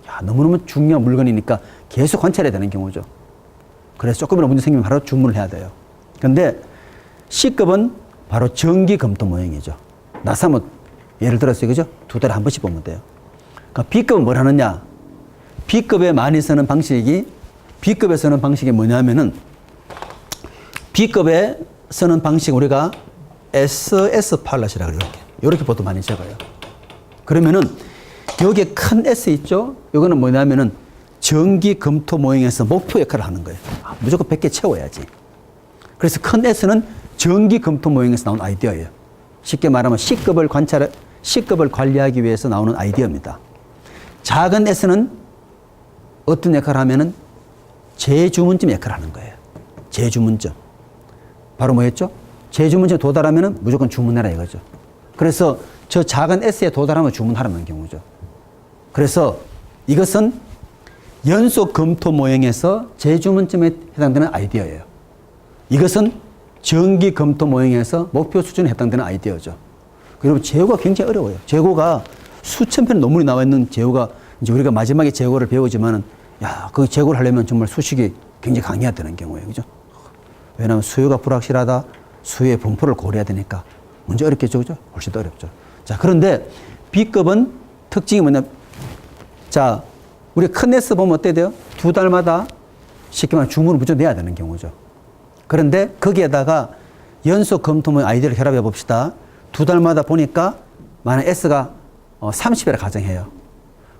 야, 너무너무 중요한 물건이니까 계속 관찰해야 되는 경우죠. 그래서 조금이라도 문제 생기면 바로 주문을 해야 돼요. 근데 C급은 바로 정기 검토 모형이죠. 나사 뭐 예를 들어서 그죠? 2달에 한 번씩 보면 돼요. 그러니까 B급은 뭘 하느냐? B급에 많이 쓰는 방식이 B급에 쓰는 방식이 뭐냐면은 B급에 쓰는 방식 우리가 SS 팔렛이라고 그래요. 이렇게 보통 많이 적어요. 그러면은 여기에 큰 S 있죠? 이거는 뭐냐면은 정기 검토 모형에서 목표 역할을 하는 거예요. 무조건 100개 채워야지. 그래서 큰 S는 정기 검토 모형에서 나온 아이디어예요. 쉽게 말하면 C급을 관리하기 위해서 나오는 아이디어입니다. 작은 S는 어떤 역할을 하면은 재주문점 역할을 하는 거예요. 재주문점. 바로 뭐였죠? 재주문점에 도달하면은 무조건 주문해라 이거죠. 그래서 저 작은 S에 도달하면 주문하라는 경우죠. 그래서 이것은 연속 검토 모형에서 재주문점에 해당되는 아이디어예요. 이것은 정기 검토 모형에서 목표 수준에 해당되는 아이디어죠. 그리고 재고가 굉장히 어려워요. 재고가 수천 편의 논문이 나와 있는 재고가 이제 우리가 마지막에 재고를 배우지만은 야, 그 재고를 하려면 정말 수식이 굉장히 강해야 되는 경우예요. 그죠? 왜냐하면 수요가 불확실하다, 수요의 분포를 고려해야 되니까 문제 어렵겠죠. 그죠? 훨씬 더 어렵죠. 자, 그런데 B급은 특징이 뭐냐. 자, 우리 큰 S 보면 어때야 돼요? 2달마다 쉽게 말하면 주문을 무조건 내야 되는 경우죠. 그런데 거기에다가 연속 검토모형 아이디어를 결합해 봅시다. 2달마다 보니까 만약 S가 30회라 가정해요.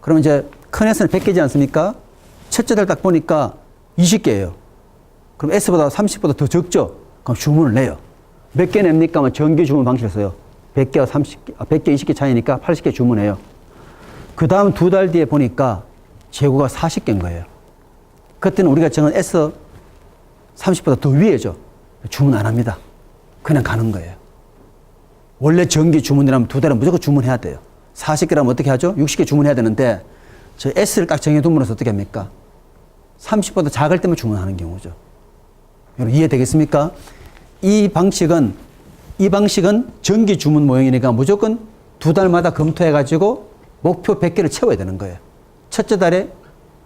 그러면 이제 큰 S는 100개지 않습니까? 첫째 달 딱 보니까 20개예요. 그럼 S보다 30보다 더 적죠? 그럼 주문을 내요. 몇 개 냅니까? 정기 주문 방식을 써요. 100개와 100개, 20개 차이니까 80개 주문해요. 그 다음 2달 뒤에 보니까 재고가 40개인 거예요. 그때는 우리가 정한 S 30보다 더 위에죠. 주문 안 합니다. 그냥 가는 거예요. 원래 정기 주문이라면 2달은 무조건 주문해야 돼요. 40개라면 어떻게 하죠? 60개 주문해야 되는데 저 S를 딱 정해둠으로써 어떻게 합니까? 30보다 작을 때만 주문하는 경우죠. 여러분 이해되겠습니까? 이 방식은 정기 주문 모형이니까 무조건 2달마다 검토해가지고 목표 100개를 채워야 되는 거예요. 첫째 달에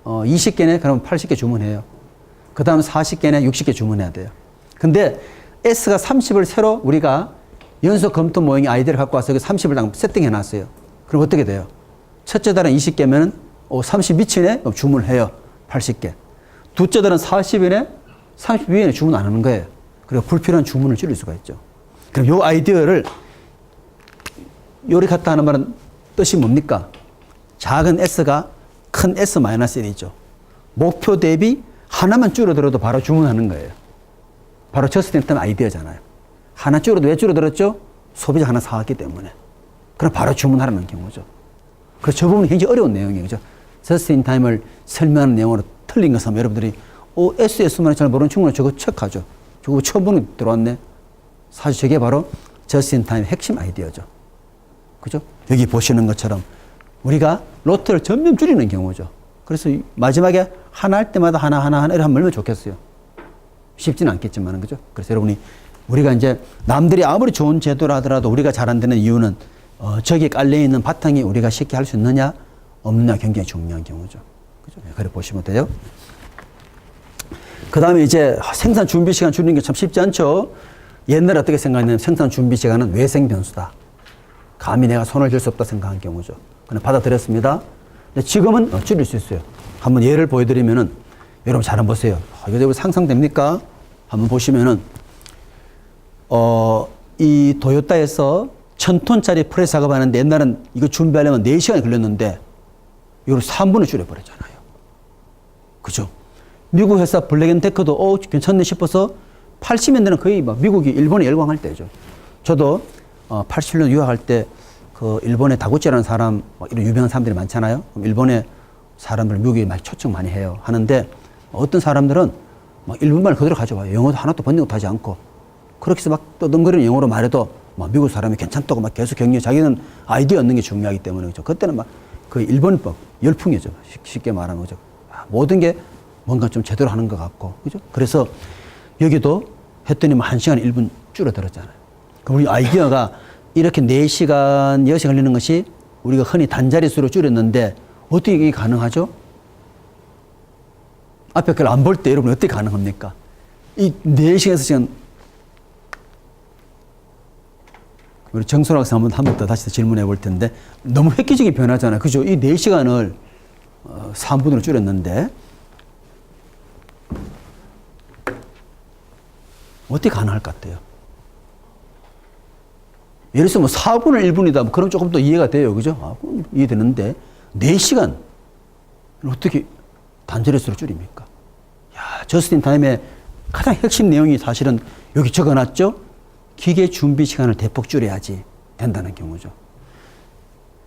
20개네 그러면 80개 주문해요. 그 다음 40개네 60개 주문해야 돼요. 근데 S가 30을 새로 우리가 연속 검토 모형의 아이디어를 갖고 와서 30을 딱 세팅해 놨어요. 그럼 어떻게 돼요? 첫째 달은 20개면 30 미치네? 그럼 주문을 해요. 80개. 둘째 달은 40이네? 32회에 주문 안 하는 거예요. 그리고 불필요한 주문을 줄일 수가 있죠. 그럼 이 아이디어를 요리 갖다 하는 말은 뜻이 뭡니까? 작은 S가 큰 S-1이죠. 목표 대비 하나만 줄어들어도 바로 주문하는 거예요. 바로 저스틴 아이디어잖아요. 하나 줄어도 왜 줄어들었죠? 소비자 하나 사왔기 때문에. 그럼 바로 주문하라는 경우죠. 그래서 저 부분이 굉장히 어려운 내용이에요. 그죠? 저스틴 타임을 설명하는 내용으로 틀린 것은 여러분들이 SS만 잘 모르는 친구는 저거 체크하죠. 저거 처음 보는 게 들어왔네. 사실 저게 바로 저스틴 타임의 핵심 아이디어죠. 그죠? 여기 보시는 것처럼 우리가 로트를 점점 줄이는 경우죠. 그래서 마지막에 하나 할 때마다 하나 이렇게 하면 얼마나 좋겠어요. 쉽지는 않겠지만, 그죠? 그래서 여러분이 우리가 이제 남들이 아무리 좋은 제도라 하더라도 우리가 잘 안 되는 이유는 저기에 깔려있는 바탕이 우리가 쉽게 할 수 있느냐 없느냐 굉장히 중요한 경우죠. 그죠? 그래 보시면 돼요. 그 다음에 이제 생산 준비 시간 줄이는 게 참 쉽지 않죠. 옛날에 어떻게 생각했냐면 생산 준비 시간은 외생 변수다. 감히 내가 손을 댈 수 없다 생각한 경우죠. 그냥 받아들였습니다. 근데 지금은 줄일 수 있어요. 한번 예를 보여드리면은 여러분 잘 한번 보세요. 이거 상상됩니까? 한번 보시면은 이 도요타에서 1000톤짜리 프레스 작업하는데 옛날엔 이거 준비하려면 4시간이 걸렸는데 이걸 3분을 줄여버렸잖아요. 그죠? 미국 회사 블랙앤데커도 괜찮네 싶어서 80년대는 거의 막 미국이 일본에 열광할 때죠. 저도 87년 유학할 때 그 일본의 다구치라는 사람 이런 유명한 사람들이 많잖아요. 일본의 사람들 미국에 많이 초청 많이 해요. 하는데 어떤 사람들은 막 일본말 그대로 가져와요. 영어도 하나도 번역도 하지 않고 그렇게 해서 막 떠듬거리는 영어로 말해도 막 미국 사람이 괜찮다고 막 계속 격려. 자기는 아이디어 얻는 게 중요하기 때문에 그죠. 그때는 막 그 일본법 열풍이죠. 쉽게 말하면 그죠. 모든 게 뭔가 좀 제대로 하는 것 같고 그죠. 그래서 여기도 했더니 뭐 1시간 1분 줄어들었잖아요. 그럼 우리 아이디어가 이렇게 4시간, 6시간 걸리는 것이 우리가 흔히 단자리 수로 줄였는데 어떻게 이게 가능하죠? 앞에 걸 안 볼 때 여러분 어떻게 가능합니까? 이 4시간에서 지금 우리 정선호 학생 한 번 더 다시 질문해 볼 텐데 너무 획기적인 변화잖아요. 그죠? 이 4시간을 3분으로 줄였는데 어떻게 가능할 것 같아요? 예를 들어서 뭐 4분의 1분이다. 뭐 그럼 조금 더 이해가 돼요. 그죠? 이해되는데 4시간 어떻게 단절의 수로 줄입니까? 야, 저스틴 타임의 가장 핵심 내용이 사실은 여기 적어놨죠? 기계 준비 시간을 대폭 줄여야지 된다는 경우죠.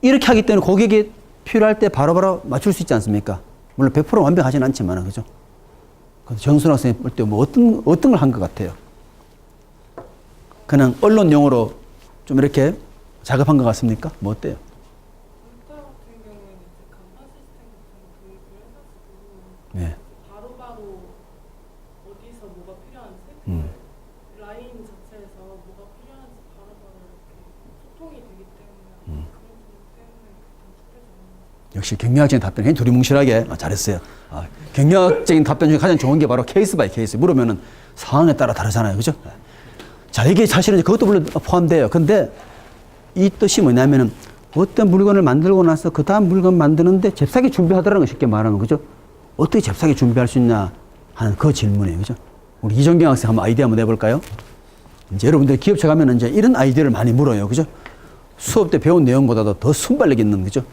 이렇게 하기 때문에 고객이 필요할 때 바로바로 맞출 수 있지 않습니까? 물론 100% 완벽하진 않지만, 그죠? 정순 학생이 볼 때 뭐 어떤 걸 한 것 같아요? 그냥 언론 용어로 좀 이렇게 작업한 것 같습니까? 뭐 어때요? 문자 같은 경우에는 이제 간판 시스템 같은 거 도입을 해가지고 네. 바로바로 어디서 뭐가 필요한지 라인 자체에서 뭐가 필요한지 바로바로 이렇게 소통이 되기 때문에 그런 점 때문에 단축되지 않는 역시 경영학적인 답변 굉장히 두리뭉실하게 잘했어요. 경영학적인 답변 중에 가장 좋은 게 바로 케이스 바이 케이스. 물으면은 상황에 따라 다르잖아요. 그죠? 자, 이게 사실은 그것도 물론 포함돼요. 근데 이 뜻이 뭐냐면은 어떤 물건을 만들고 나서 그 다음 물건 만드는데 잽싸게 준비하더라는 거 쉽게 말하면, 그죠? 어떻게 잽싸게 준비할 수 있냐 하는 그 질문이에요. 그죠? 우리 이정경 학생 한번 아이디어 한번 내볼까요? 이제 여러분들 기업체 가면은 이제 이런 아이디어를 많이 물어요. 그죠? 수업 때 배운 내용보다도 더 순발력 있는, 그죠?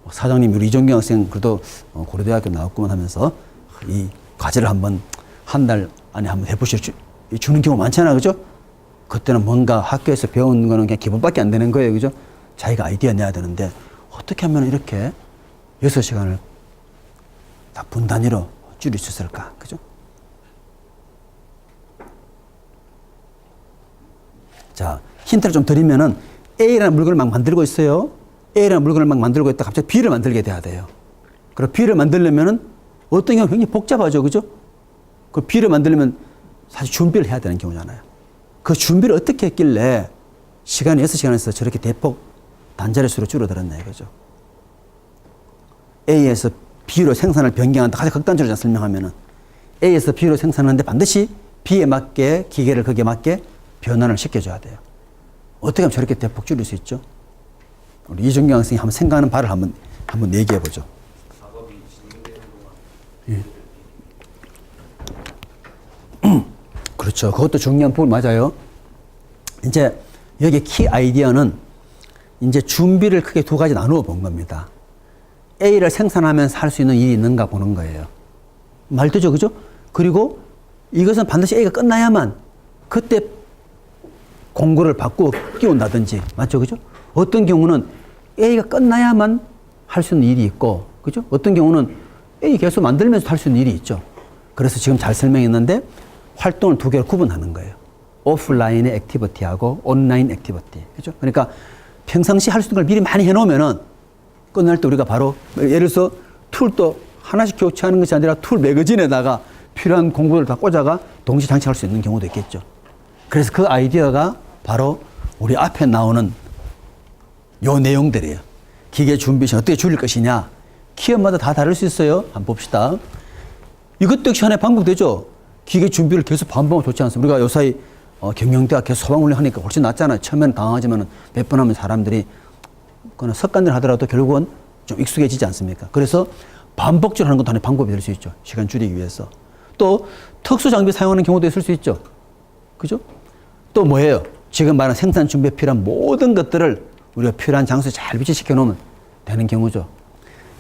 사장님, 우리 이정경 학생 그래도 고려대학교 나왔구만 하면서 이 과제를 한번 한 달 안에 한번 주는 경우 많잖아요. 그죠? 그때는 뭔가 학교에서 배운 거는 그냥 기본밖에 안 되는 거예요. 그죠? 자기가 아이디어 내야 되는데 어떻게 하면 이렇게 6시간을 다 분 단위로 줄일 수 있을까? 그죠? 자, 힌트를 좀 드리면은 A라는 물건을 막 만들고 있어요. A라는 물건을 막 만들고 있다 갑자기 B를 만들게 돼야 돼요. 그리고 B를 만들려면은 어떤 경우 굉장히 복잡하죠. 그죠? 그 B를 만들려면 사실 준비를 해야 되는 경우잖아요. 그 준비를 어떻게 했길래 시간이 6시간에서 저렇게 대폭 단자릿수로 줄어들었나 이거죠. A에서 B로 생산을 변경한다. 가장 극단적으로 설명하면은 A에서 B로 생산하는데 반드시 B에 맞게 기계를 거기에 맞게 변환을 시켜줘야 돼요. 어떻게 하면 저렇게 대폭 줄일 수 있죠? 우리 이준경 학생이 한번 생각하는 바를 한번 얘기해 보죠. 작업이 진행되는 동안 그렇죠. 그것도 중요한 부분 맞아요. 이제 여기 키 아이디어는 이제 준비를 크게 두 가지 나누어 본 겁니다. A를 생산하면서 할 수 있는 일이 있는가 보는 거예요. 말되죠, 그죠? 그리고 이것은 반드시 A가 끝나야만 그때 공구를 바꾸어 끼운다든지, 맞죠, 그죠? 어떤 경우는 A가 끝나야만 할 수 있는 일이 있고, 그죠? 어떤 경우는 A 계속 만들면서 할 수 있는 일이 있죠. 그래서 지금 잘 설명했는데 활동을 두 개로 구분하는 거예요. 오프라인의 액티비티하고 온라인 액티비티, 그죠? 그러니까 평상시 할 수 있는 걸 미리 많이 해놓으면은 끝날 때 우리가 바로 예를 들어서 툴도 하나씩 교체하는 것이 아니라 툴 매거진에다가 필요한 공구를 다 꽂아가 동시 장착할 수 있는 경우도 있겠죠. 그래서 그 아이디어가 바로 우리 앞에 나오는 요 내용들이에요. 기계 준비 시간 어떻게 줄일 것이냐. 기업마다 다 다를 수 있어요. 한번 봅시다. 이것도 역시 하나의 방법 되죠. 기계 준비를 계속 반복하면 좋지 않습니까? 우리가 요사이 경영대가 계속 소방훈련 하니까 훨씬 낫잖아요. 처음에는 당황하지만 몇 번 하면 사람들이 그거는 습관들 하더라도 결국은 좀 익숙해지지 않습니까? 그래서 반복적으로 하는 것도 하나의 방법이 될 수 있죠. 시간 줄이기 위해서. 또 특수 장비 사용하는 경우도 있을 수 있죠. 그죠? 또 뭐예요? 지금 말하는 생산 준비에 필요한 모든 것들을 우리가 필요한 장소에 잘 위치시켜 놓으면 되는 경우죠.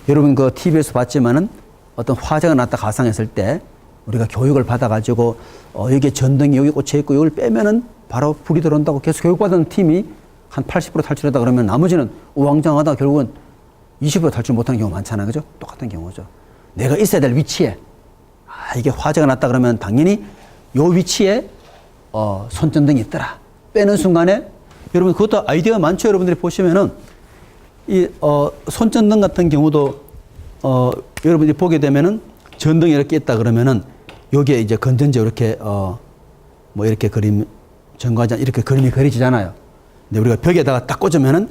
여러분 그 TV에서 봤지만은 어떤 화재가 났다 가상했을 때 우리가 교육을 받아가지고 여기에 전등이 여기 꽂혀 있고 이걸 빼면은 바로 불이 들어온다고 계속 교육받은 팀이 한 80% 탈출했다 그러면 나머지는 우왕좌왕하다가 결국은 20% 탈출 못하는 경우 많잖아요. 그죠? 똑같은 경우죠. 내가 있어야 될 위치에 이게 화재가 났다 그러면 당연히 요 위치에 손전등이 있더라. 빼는 순간에 여러분 그것도 아이디어가 많죠. 여러분들이 보시면은 이 손전등 같은 경우도 여러분들이 보게 되면은 전등이 이렇게 있다 그러면은 여기에 이제 건전지 이렇게 뭐 이렇게 그림 전과자 이렇게 그림이 그려지잖아요. 근데 우리가 벽에다가 딱 꽂으면은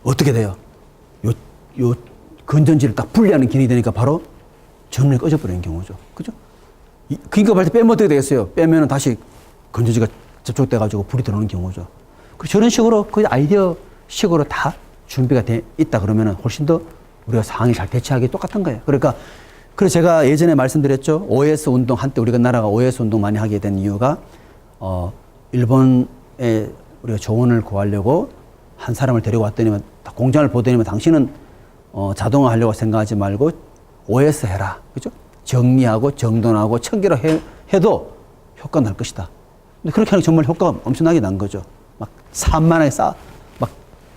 어떻게 돼요? 요 건전지를 딱 분리하는 기능이 되니까 바로 전원이 꺼져버리는 경우죠. 그죠? 그러니까 빨리 빼면 어떻게 되겠어요? 빼면은 다시 건전지가 접촉돼가지고 불이 들어오는 경우죠. 저런 식으로 그 아이디어 식으로 다 준비가 돼 있다 그러면은 훨씬 더 우리가 상황이 잘 대처하기 똑같은 거예요. 그러니까 그래서 제가 예전에 말씀드렸죠. OS 운동 한때 우리가 나라가 OS 운동 많이 하게 된 이유가 일본에 우리가 조언을 구하려고 한 사람을 데려왔더니만 공장을 보더니만 당신은 자동화 하려고 생각하지 말고 OS 해라. 그죠? 정리하고 정돈하고 청결로 해도 효과가 날 것이다. 근데 그렇게 하는 정말 효과가 엄청나게 난 거죠. 막 산만하게 막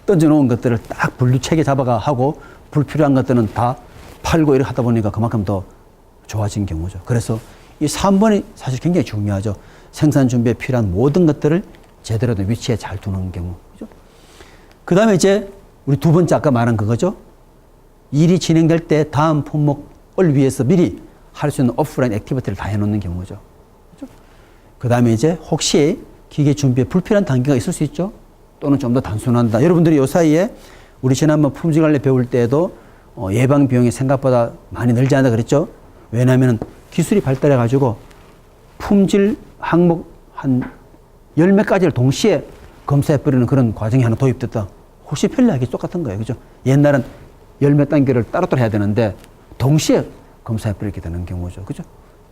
던져놓은 것들을 딱 분류체계 잡아가 하고 불필요한 것들은 다 팔고 이렇게 하다 보니까 그만큼 더 좋아진 경우죠. 그래서 이 3번이 사실 굉장히 중요하죠. 생산 준비에 필요한 모든 것들을 제대로 된 위치에 잘 두는 경우. 그죠? 그 다음에 이제 우리 두 번째 아까 말한 그거죠. 일이 진행될 때 다음 품목을 위해서 미리 할 수 있는 오프라인 액티비티를 다 해놓는 경우죠. 그죠? 그 다음에 이제 혹시 기계 준비에 불필요한 단계가 있을 수 있죠. 또는 좀 더 단순한다. 여러분들이 요 사이에 우리 지난번 품질 관리 배울 때에도 예방 비용이 생각보다 많이 늘지 않다 그랬죠. 왜냐하면 기술이 발달해 가지고 품질 항목 한 10몇 가지를 동시에 검사해 버리는 그런 과정이 하나 도입됐다. 훨씬 편리하게 똑같은 거예요. 그죠? 옛날은 10몇 단계를 따로따로 해야 되는데 동시에 검사해 버리게 되는 경우죠. 그죠?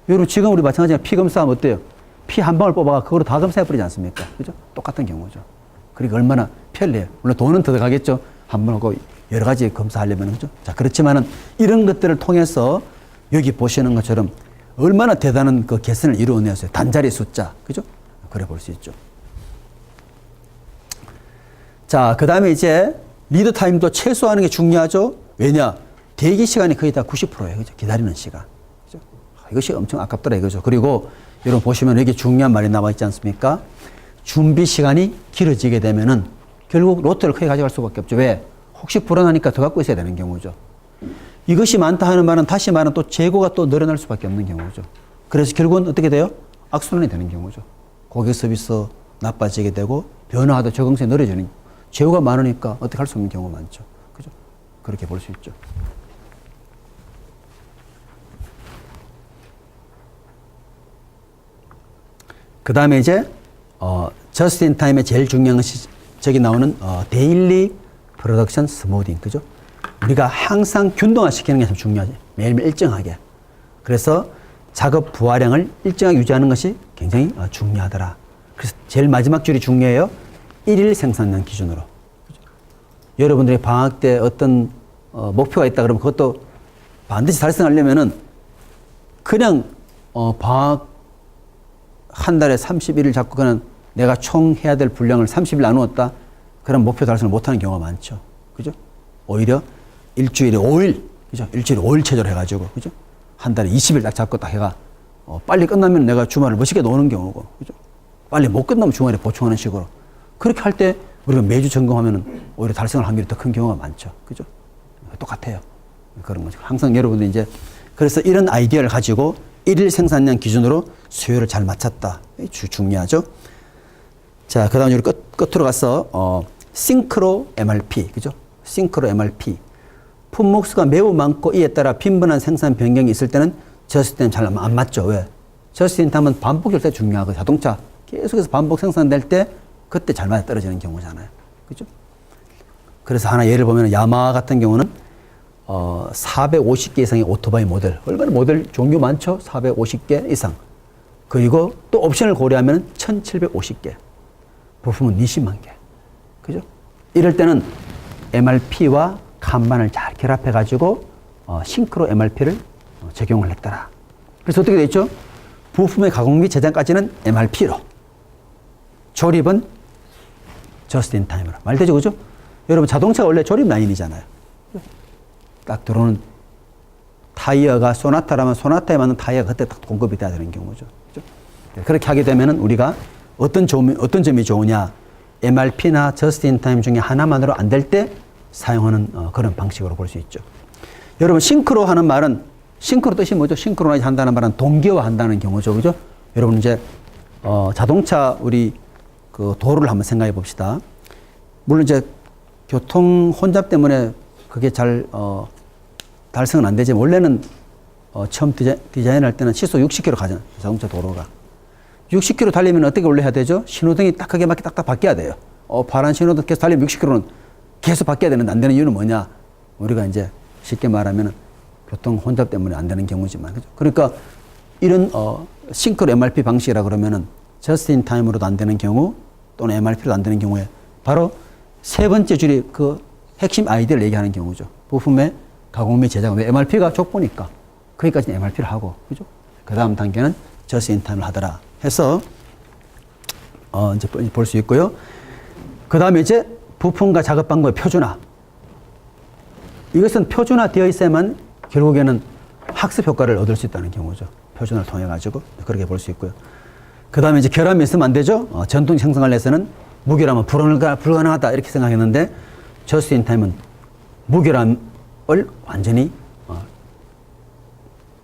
여러분 지금 우리 마찬가지로 피 검사하면 어때요? 피 한 방울 뽑아가 그거로 다 검사해 버리지 않습니까? 그죠? 똑같은 경우죠. 그러니까 얼마나 편리해요. 물론 돈은 더 들어가겠죠. 한 번 하고 여러 가지 검사하려면. 그죠? 자, 그렇지만은 이런 것들을 통해서 여기 보시는 것처럼 얼마나 대단한 그 개선을 이루어냈어요. 단자리 숫자. 그죠? 그래 볼 수 있죠. 자, 그 다음에 이제 리드 타임도 최소화하는 게 중요하죠. 왜냐? 대기 시간이 거의 다 90%예요. 그죠? 기다리는 시간. 그죠? 이것이 엄청 아깝더라 이거죠. 그리고 여러분 보시면 여기 중요한 말이 나와 있지 않습니까? 준비 시간이 길어지게 되면은 결국 로또를 크게 가져갈 수밖에 없죠. 왜? 혹시 불안하니까 더 갖고 있어야 되는 경우죠. 이것이 많다 하는 말은 다시 말하면 또 재고가 또 늘어날 수밖에 없는 경우죠. 그래서 결국은 어떻게 돼요? 악순환이 되는 경우죠. 고객 서비스 나빠지게 되고 변화도 적응성이 늘어지는, 재고가 많으니까 어떻게 할 수 없는 경우가 많죠. 그죠? 그렇게 볼 수 있죠. 그 다음에 이제 저스트 인 타임에 제일 중요한 것이 저기 나오는 데일리 프로덕션 스무딩, 그죠? 우리가 항상 균등화 시키는 게 참 중요하지. 매일매일 일정하게. 그래서 작업 부하량을 일정하게 유지하는 것이 굉장히 중요하더라. 그래서 제일 마지막 줄이 중요해요. 1일 생산량 기준으로. 그죠? 여러분들이 방학 때 어떤 목표가 있다 그러면 그것도 반드시 달성하려면은 그냥 방학 한 달에 31일 잡고 그냥 내가 총 해야 될 분량을 30일 나누었다. 그런 목표 달성을 못하는 경우가 많죠. 그죠? 오히려 일주일에 5일, 그죠? 일주일에 5일 체조를 해가지고, 그죠? 한 달에 20일 딱 잡고 딱 해가, 빨리 끝나면 내가 주말을 멋있게 노는 경우고, 그죠? 빨리 못 끝나면 주말에 보충하는 식으로. 그렇게 할 때 우리가 매주 점검하면은 오히려 달성할 확률이 더 큰 경우가 많죠. 그죠? 똑같아요. 그런 거죠. 항상 여러분들 이제, 그래서 이런 아이디어를 가지고 1일 생산량 기준으로 수요를 잘 맞췄다. 중요하죠. 자, 그 다음에 우리 끝으로 가서, 싱크로 MRP, 그죠? 싱크로 MRP. 품목 수가 매우 많고 이에 따라 빈번한 생산 변경이 있을 때는 저스트 인 잘 안 맞죠. 왜? 저스트 인 타임은 반복일 때 중요하고 자동차 계속해서 반복 생산될 때 그때 잘 맞아 떨어지는 경우잖아요. 그죠? 그래서 하나 예를 보면 야마하 같은 경우는 450개 이상의 오토바이 모델. 얼마나 모델 종류 많죠? 450개 이상. 그리고 또 옵션을 고려하면 1750개. 부품은 20만 개. 그죠? 이럴 때는 MRP와 간반을 잘 결합해가지고 싱크로 MRP를 적용을 했더라. 그래서 어떻게 됐죠? 부품의 가공 및 제작까지는 MRP로, 조립은 저스트 인 타임으로. 말되죠, 그죠? 여러분 자동차가 원래 조립 라인이잖아요. 딱 들어오는 타이어가 소나타라면 소나타에 맞는 타이어가 그때 딱 공급이 돼야 되는 경우죠. 그죠? 그렇게 하게 되면은 우리가 어떤 점이 좋으냐? MRP나 저스트 인 타임 중에 하나만으로 안 될 때 사용하는 그런 방식으로 볼 수 있죠. 여러분 싱크로 하는 말은, 싱크로 뜻이 뭐죠? 싱크로나이즈 한다는 말은 동기화 한다는 경우죠. 그죠? 여러분 이제 자동차 우리 그 도로를 한번 생각해 봅시다. 물론 이제 교통 혼잡 때문에 그게 잘 달성은 안 되지만 원래는 처음 디자인할 때는 시속 60km 가잖아요. 자동차 도로가. 60km 달리면 어떻게 원래 해야 되죠? 신호등이 딱 크게 맞게 딱딱 바뀌어야 돼요. 파란 신호등 계속 달리면 60km는 계속 바뀌어야 되는데 안 되는 이유는 뭐냐? 우리가 이제 쉽게 말하면 교통 혼잡 때문에 안 되는 경우지만. 그죠? 그러니까 이런 싱크로 MRP 방식이라 그러면은 저스트 인 타임으로도 안 되는 경우 또는 MRP로도 안 되는 경우에 바로 세 번째 줄이 그 핵심 아이디어를 얘기하는 경우죠. 부품의 가공 및 제작. 왜 MRP가 족보니까 거기까지는 MRP를 하고, 그죠? 그 다음 단계는 저스트 인 타임을 하더라 해서 이제 볼 수 있고요. 그 다음에 이제 부품과 작업 방법의 표준화. 이것은 표준화되어 있어야만 결국에는 학습 효과를 얻을 수 있다는 경우죠. 표준화를 통해 가지고 그렇게 볼 수 있고요. 그 다음에 이제 결함이 있으면 안 되죠. 전통 생산을 해서는 무결함은 불가능하다 이렇게 생각했는데 저스트 인 타임은 무결함을 완전히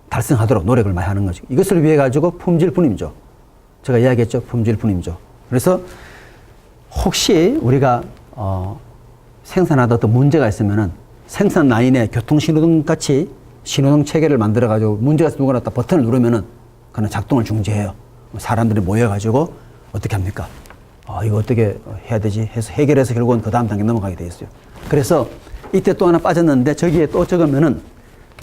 달성하도록 노력을 많이 하는 거죠. 이것을 위해 가지고 품질 분임조. 제가 이야기했죠. 품질 분임조. 그래서 혹시 우리가 생산하다 어떤 문제가 있으면은 생산 라인에 교통신호등 같이 신호등 체계를 만들어 가지고 문제가 있으면 누가 갖다 버튼을 누르면은 그는 작동을 중지해요. 사람들이 모여 가지고 어떻게 합니까? 이거 어떻게 해야 되지? 해서 해결해서 결국은 그 다음 단계 넘어가게 돼 있어요. 그래서 이때 또 하나 빠졌는데 저기에 또 적으면은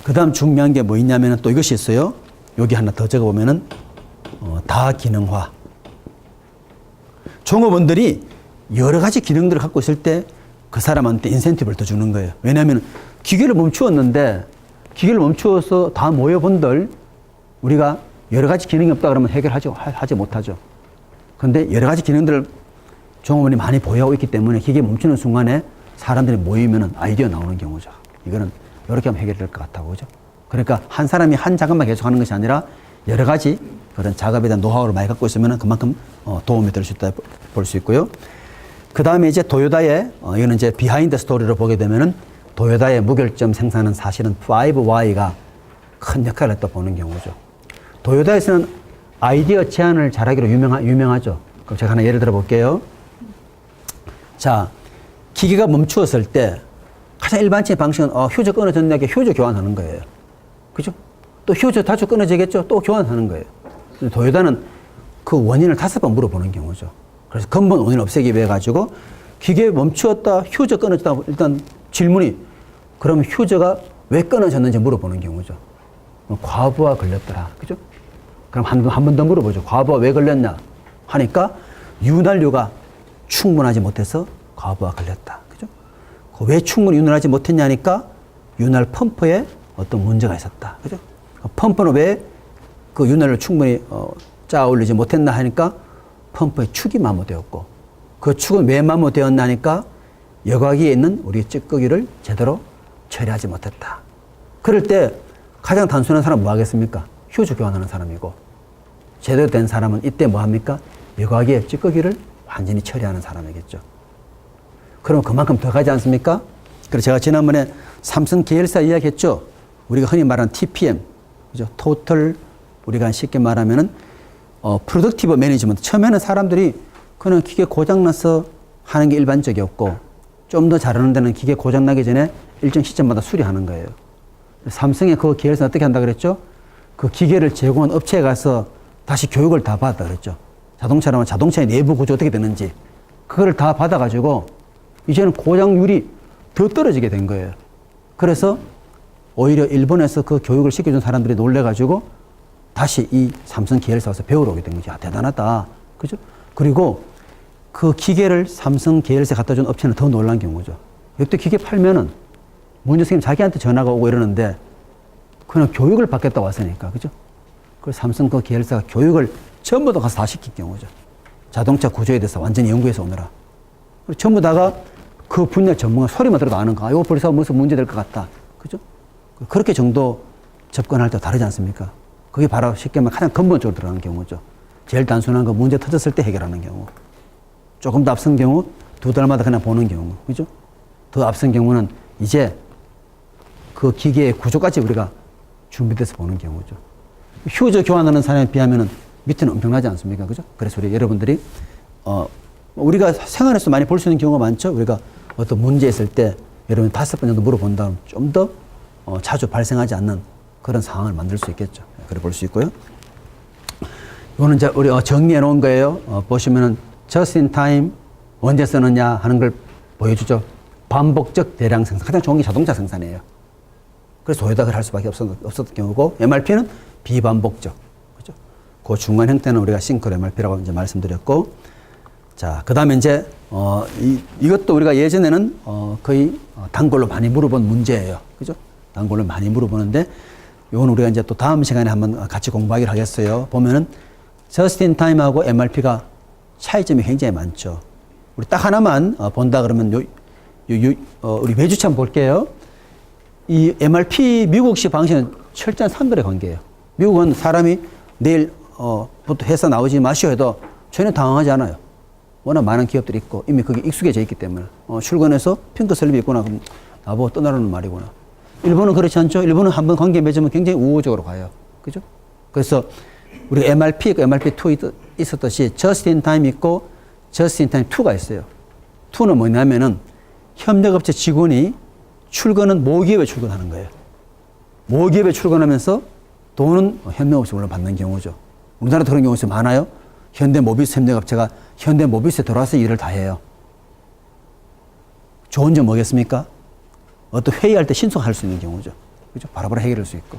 그 다음 중요한 게 뭐 있냐면은 또 이것이 있어요. 여기 하나 더 적어보면은 다기능화. 종업원들이 여러 가지 기능들을 갖고 있을 때 그 사람한테 인센티브를 더 주는 거예요. 왜냐하면 기계를 멈추었는데 기계를 멈추어서 다 모여본들 우리가 여러 가지 기능이 없다 그러면 하지 못하죠. 근데 여러 가지 기능들을 종업원이 많이 보유하고 있기 때문에 기계 멈추는 순간에 사람들이 모이면은 아이디어 나오는 경우죠. 이거는 이렇게 하면 해결될 것 같다고, 그죠? 그러니까 한 사람이 한 작업만 계속 하는 것이 아니라 여러 가지 그런 작업에 대한 노하우를 많이 갖고 있으면 그만큼 도움이 될 수 있다 볼 수 있고요. 그 다음에 이제 도요다의, 이거는 이제 비하인드 스토리로 보게 되면은 도요다의 무결점 생산은 사실은 5Y가 큰 역할을 했다 보는 경우죠. 도요다에서는 아이디어 제안을 잘하기로 유명하죠. 그럼 제가 하나 예를 들어 볼게요. 자, 기계가 멈추었을 때 가장 일반적인 방식은 휴저 끊어졌네, 휴저 교환하는 거예요. 그죠? 또 휴저 다시 끊어지겠죠? 또 교환하는 거예요. 도요다는 그 원인을 5번 물어보는 경우죠. 그래서 근본 원인을 없애기 위해 가지고 기계 멈추었다, 휴저 끊어졌다, 일단 질문이 그럼 휴저가 왜 끊어졌는지 물어보는 경우죠. 과부하 걸렸더라. 그죠? 그럼 한 번 더 물어보죠. 과부하 왜 걸렸냐? 하니까 윤활유가 충분하지 못해서 과부하 걸렸다. 그죠? 왜 충분히 윤활하지 못했냐니까 윤활 펌프에 어떤 문제가 있었다. 그죠? 펌프는 왜 그 윤활을 충분히 짜아 올리지 못했나 하니까 펌프의 축이 마모되었고 그 축은 왜 마모되었나 하니까 여과기에 있는 우리 찌꺼기를 제대로 처리하지 못했다. 그럴 때 가장 단순한 사람은 뭐 하겠습니까? 휴지 교환하는 사람이고 제대로 된 사람은 이때 뭐 합니까? 여과기의 찌꺼기를 완전히 처리하는 사람이겠죠. 그럼 그만큼 더 가지 않습니까? 그래서 제가 지난번에 삼성 계열사 이야기했죠. 우리가 흔히 말하는 TPM, 그죠? 토탈, 우리가 쉽게 말하면은 프로덕티브 매니지먼트. 처음에는 사람들이 그냥 기계 고장나서 하는 게 일반적이었고 좀 더 잘하는 데는 기계 고장나기 전에 일정 시점마다 수리하는 거예요. 삼성의 그 계열사 어떻게 한다 그랬죠? 그 기계를 제공한 업체에 가서 다시 교육을 다 받았다 그랬죠. 자동차라면 자동차의 내부 구조 어떻게 되는지 그거를 다 받아가지고 이제는 고장률이 더 떨어지게 된 거예요. 그래서 오히려 일본에서 그 교육을 시켜준 사람들이 놀래가지고 다시 이 삼성 계열사 와서 배우러 오게 된 거지. 아, 대단하다. 그죠? 그리고 그 기계를 삼성 계열사에 갖다 준 업체는 더 놀란 경우죠. 역대 기계 팔면은 문제 선생님 자기한테 전화가 오고 이러는데 그냥 교육을 받겠다고 왔으니까. 그죠? 그래서 삼성 그 계열사가 교육을 전부 다 가서 다 시킨 경우죠. 자동차 구조에 대해서 완전히 연구해서 오느라. 그리고 전부 다가 그 분야 전문가 소리만 들어도 아는 거. 이거 벌써 무슨 문제 될 것 같다. 그죠? 그렇게 정도 접근할 때 다르지 않습니까? 그게 바로 쉽게 말하면 가장 근본적으로 들어가는 경우죠. 제일 단순한 거 문제 터졌을 때 해결하는 경우. 조금 더 앞선 경우 2달마다 그냥 보는 경우. 그죠? 더 앞선 경우는 이제 그 기계의 구조까지 우리가 준비돼서 보는 경우죠. 휴저 교환하는 사람에 비하면 밑에는 엄청나지 않습니까? 그죠? 그래서 우리 여러분들이, 우리가 생활에서 많이 볼 수 있는 경우가 많죠? 우리가 어떤 문제 있을 때 여러분 5번 정도 물어본 다음 좀 더 자주 발생하지 않는 그런 상황을 만들 수 있겠죠. 그래 볼 수 있고요. 이거는 이제 우리 정리해 놓은 거예요. 보시면은 just in time 언제 쓰느냐 하는 걸 보여주죠. 반복적 대량 생산. 가장 좋은 게 자동차 생산이에요. 그래서 도요다를 할 수밖에 없었던 경우고 MRP는 비반복적. 그죠? 그 중간 형태는 우리가 싱크로 MRP라고 이제 말씀드렸고 자, 그 다음에 이제 이것도 우리가 예전에는 거의 단골로 많이 물어본 문제예요. 그죠? 단골로 많이 물어보는데 이건 우리가 이제 또 다음 시간에 한번 같이 공부하기로 하겠어요. 보면은 just in time하고 MRP가 차이점이 굉장히 많죠. 우리 딱 하나만 본다 그러면 우리 외주차 한번 볼게요. 이 MRP 미국식 방식은 철저한 상거래 관계예요. 미국은 사람이 내일부터 회사 나오지 마시오 해도 전혀 당황하지 않아요. 워낙 많은 기업들이 있고 이미 그게 익숙해져 있기 때문에 출근해서 핑크 슬립이 있구나 그럼 나보고 떠나라는 말이구나. 일본은 그렇지 않죠. 일본은 한번 관계 맺으면 굉장히 우호적으로 가요. 그죠? 그래서 우리가 MRP 있고 MRP2 있었듯이 just in time 있고 just in time 2가 있어요. 2는 뭐냐면은 협력업체 직원이 출근은 모기업에 출근하는 거예요. 모기업에 출근하면서 돈은 협력업체 물론 받는 경우죠. 우리나라도 그런 경우가 많아요. 현대모비스 협력업체가 현대모비스에 들어와서 일을 다 해요. 좋은 점 뭐겠습니까? 어떤 회의할 때 신속할 수 있는 경우죠. 그죠? 바로바로 해결할 수 있고.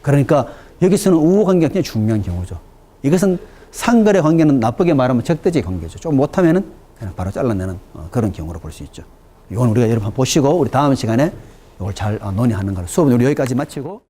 그러니까 여기서는 우호 관계가 굉장히 중요한 경우죠. 이것은 상거래 관계는 나쁘게 말하면 적대적 관계죠. 좀 못하면은 그냥 바로 잘라내는 그런 경우로 볼 수 있죠. 이건 우리가 여러분 보시고 우리 다음 시간에 이걸 잘 논의하는 걸 수업은 우리 여기까지 마치고